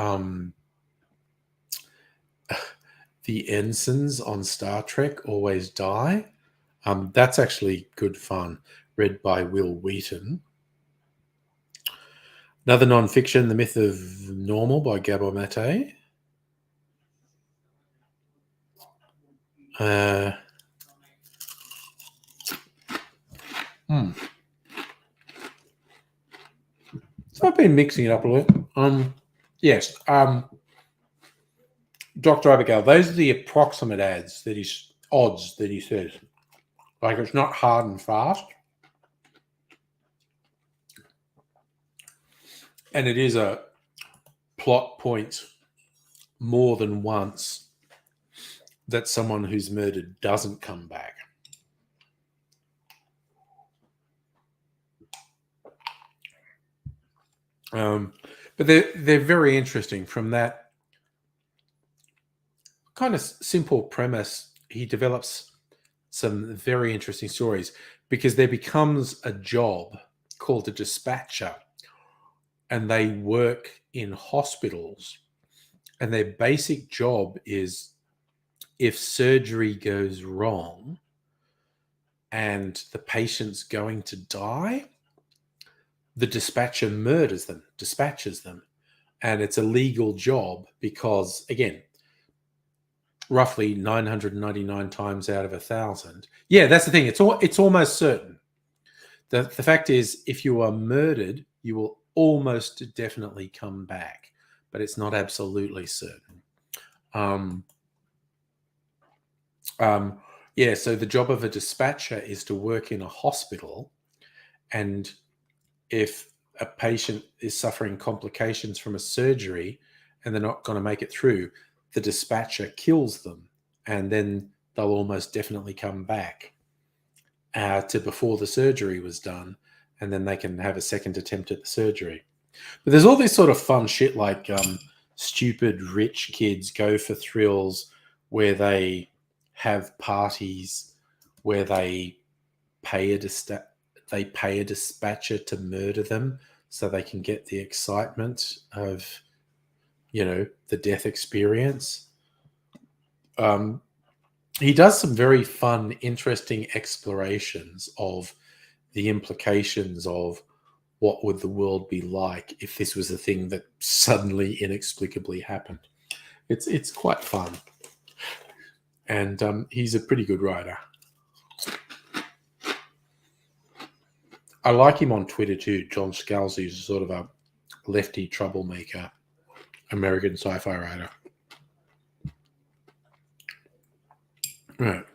[SPEAKER 1] ensigns on Star Trek always die. That's actually good fun, read by Will Wheaton. Another non-fiction, The Myth of Normal by Gabor Mate. So I've been mixing it up a little. Yes. Dr. Abigail, those are the approximate odds that he says. Like, it's not hard and fast. And it is a plot point more than once that someone who's murdered doesn't come back. But they're very interesting. From that kind of simple premise, he develops some very interesting stories, because there becomes a job called a dispatcher, and they work in hospitals, and their basic job is, if surgery goes wrong and the patient's going to die, the dispatcher dispatches them. And it's a legal job because, again, roughly 999 times out of 1,000. Yeah, that's the thing. It's almost certain. The fact is, if you are murdered, you will almost definitely come back, but it's not absolutely certain. Yeah, so the job of a dispatcher is to work in a hospital, and if a patient is suffering complications from a surgery and they're not going to make it through, the dispatcher kills them, and then they'll almost definitely come back to before the surgery was done, and then they can have a second attempt at the surgery. But there's all this sort of fun shit, like stupid rich kids go for thrills where they have parties where they pay a dispatcher to murder them so they can get the excitement of, the death experience. He does some very fun, interesting explorations of the implications of what would the world be like if this was a thing that suddenly inexplicably happened. It's quite fun. And he's a pretty good writer. I like him on Twitter too. John Scalzi is sort of a lefty troublemaker American sci-fi writer. Right.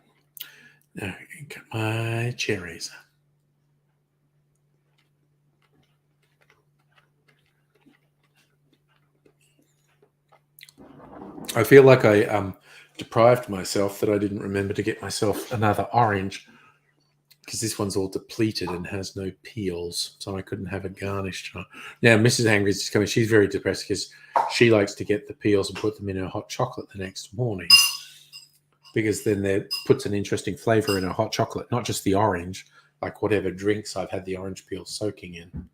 [SPEAKER 1] Now, get my cherries. I feel like I deprived myself that I didn't remember to get myself another orange, because this one's all depleted and has no peels, so I couldn't have a garnished. Now, Mrs. Angry's just coming. She's very depressed because she likes to get the peels and put them in her hot chocolate the next morning, because then that puts an interesting flavour in her hot chocolate, not just the orange, like whatever drinks I've had the orange peel soaking in.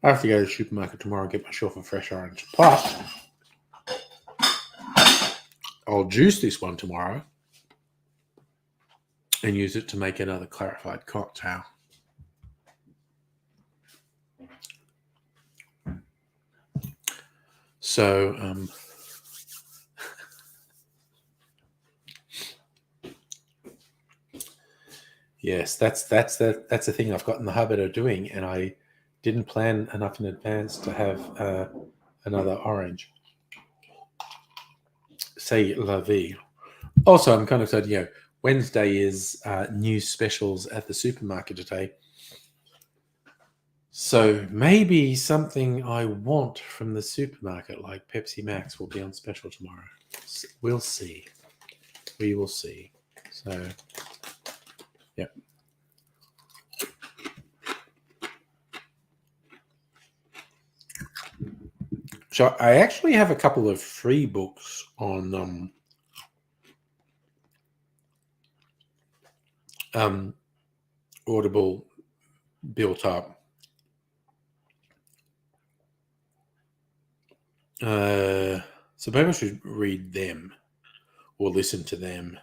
[SPEAKER 1] I have to go to the supermarket tomorrow and get myself a fresh orange. Plus, I'll juice this one tomorrow and use it to make another clarified cocktail. So, yes, that's the thing I've got in the habit of doing, and I didn't plan enough in advance to have another orange. C'est la vie. Also, I'm kind of sad, Wednesday is new specials at the supermarket today. So maybe something I want from the supermarket, like Pepsi Max, will be on special tomorrow. We'll see. We will see. So, yeah. So I actually have a couple of free books on Audible built up. So maybe I should read them or listen to them.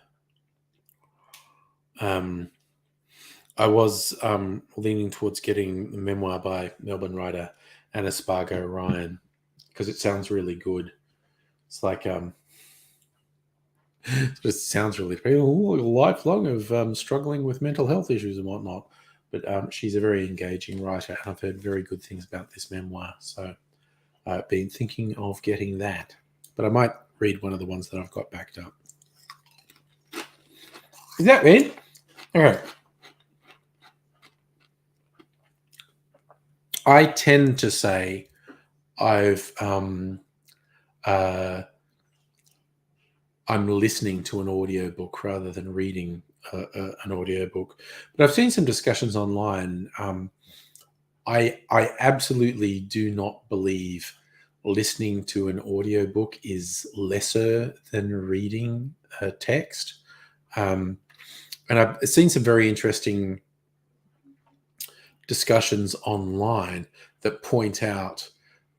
[SPEAKER 1] I was leaning towards getting the memoir by Melbourne writer Anna Spargo Ryan, because it sounds really good. It's like it sounds really lifelong of struggling with mental health issues and whatnot. But she's a very engaging writer, and I've heard very good things about this memoir. So I've been thinking of getting that. But I might read one of the ones that I've got backed up. Is that it? Okay. I tend to say I'm listening to an audiobook rather than reading an audiobook. But I've seen some discussions online. I absolutely do not believe listening to an audiobook is lesser than reading a text. And I've seen some very interesting discussions online that point out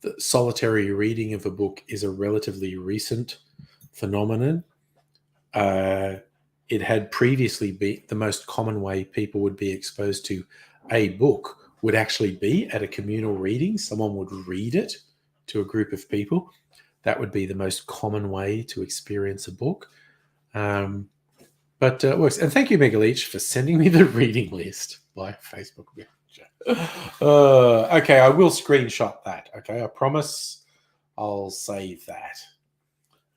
[SPEAKER 1] that solitary reading of a book is a relatively recent phenomenon. It had previously been the most common way people would be exposed to a book would actually be at a communal reading. Someone would read it to a group of people. That would be the most common way to experience a book. But it works. And thank you, Mega Leech, for sending me the reading list by Facebook Messenger. Okay, I will screenshot that. Okay, I promise I'll save that.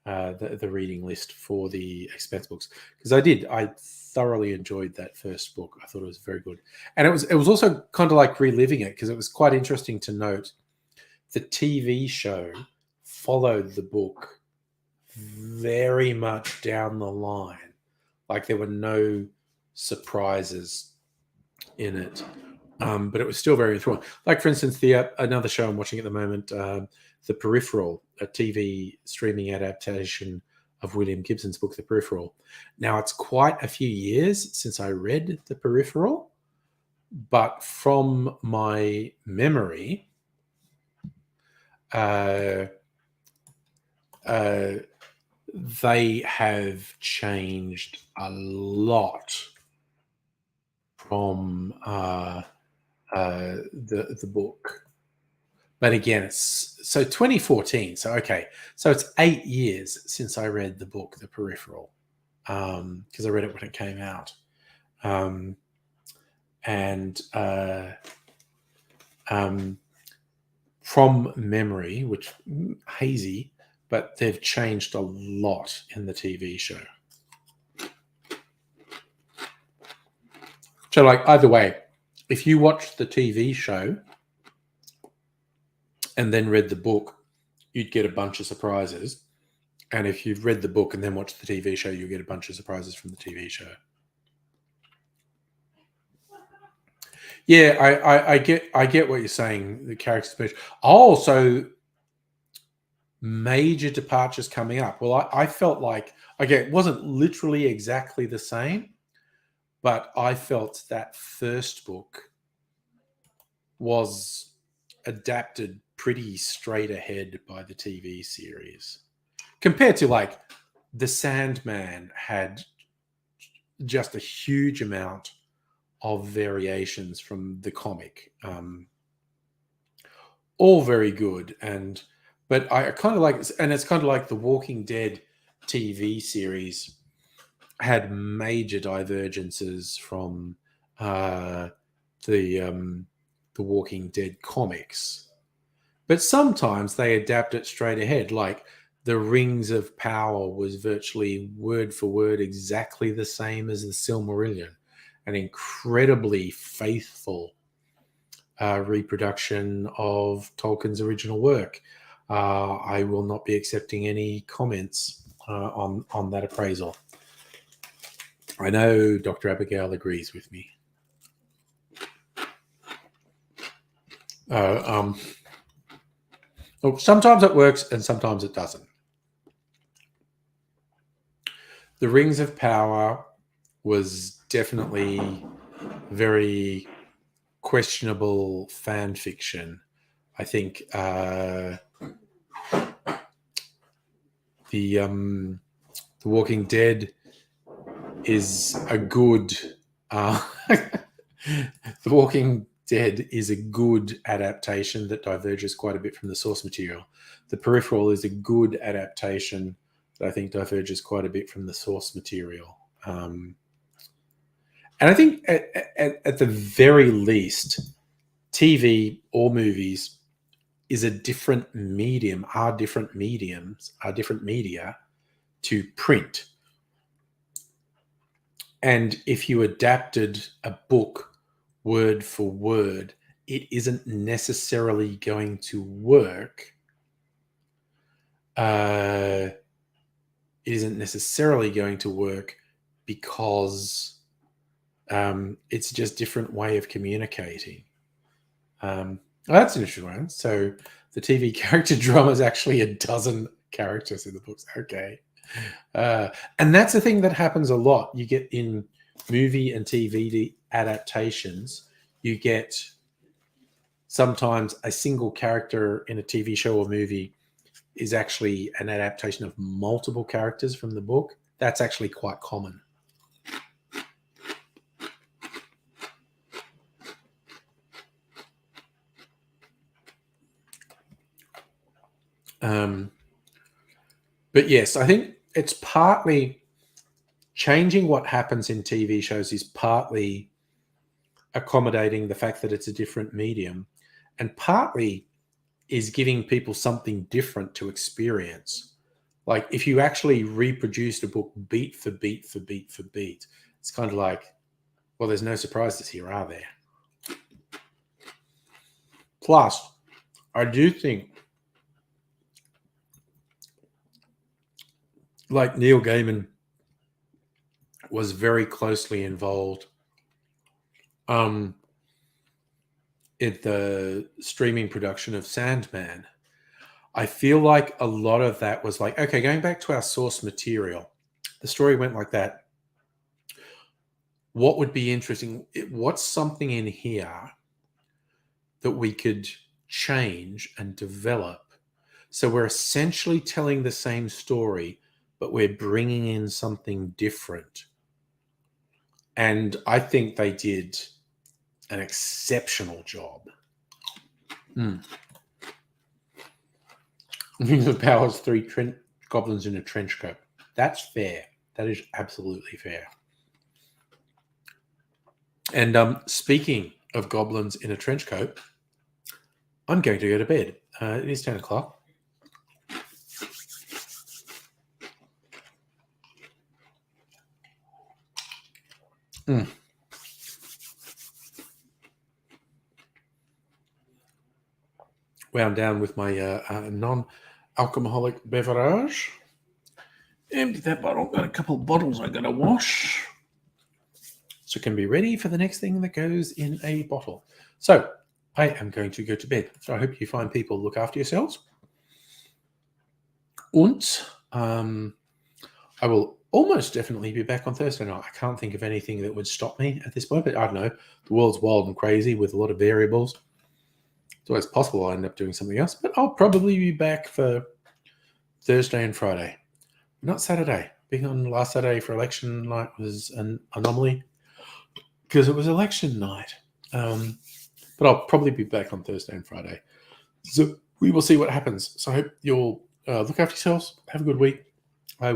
[SPEAKER 1] The reading list for the expense books, because I thoroughly enjoyed that first book. I thought it was very good, and it was also kind of like reliving it, because it was quite interesting to note the TV show followed the book very much down the line. Like there were no surprises in it, but it was still very enthralling. Like for instance, another show I'm watching at the moment, The Peripheral, a TV streaming adaptation of William Gibson's book, The Peripheral. Now, it's quite a few years since I read The Peripheral, but from my memory, they have changed a lot from the book. But again, it's so 2014. So okay, so it's 8 years since I read the book, The Peripheral, because I read it when it came out, from memory, which hazy, but they've changed a lot in the TV show. So, like, either way, if you watch the TV show and then read the book, you'd get a bunch of surprises. And if you've read the book and then watched the TV show, you'll get a bunch of surprises from the TV show. Yeah, I get what you're saying. The character. Oh, so major departures coming up. Well, I felt like, okay, it wasn't literally exactly the same, but I felt that first book was adapted pretty straight ahead by the TV series compared to, like, The Sandman had just a huge amount of variations from the comic. All very good. But I kind of like, and it's kind of like the Walking Dead TV series had major divergences from the Walking Dead comics. But sometimes they adapt it straight ahead. Like the Rings of Power was virtually word for word exactly the same as the Silmarillion, an incredibly faithful reproduction of Tolkien's original work. I will not be accepting any comments on that appraisal. I know Dr. Abigail agrees with me. Sometimes it works and sometimes it doesn't. The Rings of Power was definitely very questionable fan fiction. I think the Walking Dead is a good The Walking Dead is a good adaptation that diverges quite a bit from the source material. The Peripheral is a good adaptation that I think diverges quite a bit from the source material. And I think at the very least, TV or movies is a different medium, are different media to print. And if you adapted a book word for word, it isn't necessarily going to work. It isn't necessarily going to work because it's just different way of communicating. That's an interesting one. So the TV character drama is actually a dozen characters in the books. Okay. And that's the thing that happens a lot. You get in movie and TV adaptations, you get sometimes a single character in a TV show or movie is actually an adaptation of multiple characters from the book. That's actually quite common. But yes, I think it's partly changing what happens in TV shows is partly accommodating the fact that it's a different medium, and partly is giving people something different to experience. Like if you actually reproduced a book beat for beat for beat for beat, it's kind of like, well, there's no surprises here, are there? Plus, I do think like Neil Gaiman was very closely involved in the streaming production of Sandman. I feel like a lot of that was like, okay, going back to our source material, the story went like that. What would be interesting? What's something in here that we could change and develop? So we're essentially telling the same story, but we're bringing in something different. And I think they did an exceptional job. The Powers 3 goblins in a trench coat. That's fair. That is absolutely fair. And speaking of goblins in a trench coat, I'm going to go to bed. It is 10 o'clock. Wound down with my non-alcoholic beverage. Empty that bottle. Got a couple of bottles I got to wash. So it can be ready for the next thing that goes in a bottle. So I am going to go to bed. So I hope you find people look after yourselves. Und I will almost definitely be back on Thursday night. I can't think of anything that would stop me at this point, but I don't know. The world's wild and crazy with a lot of variables. It's always possible I'll end up doing something else, but I'll probably be back for Thursday and Friday. Not Saturday. Being on last Saturday for election night was an anomaly because it was election night. But I'll probably be back on Thursday and Friday. So we will see what happens. So I hope you'll look after yourselves. Have a good week.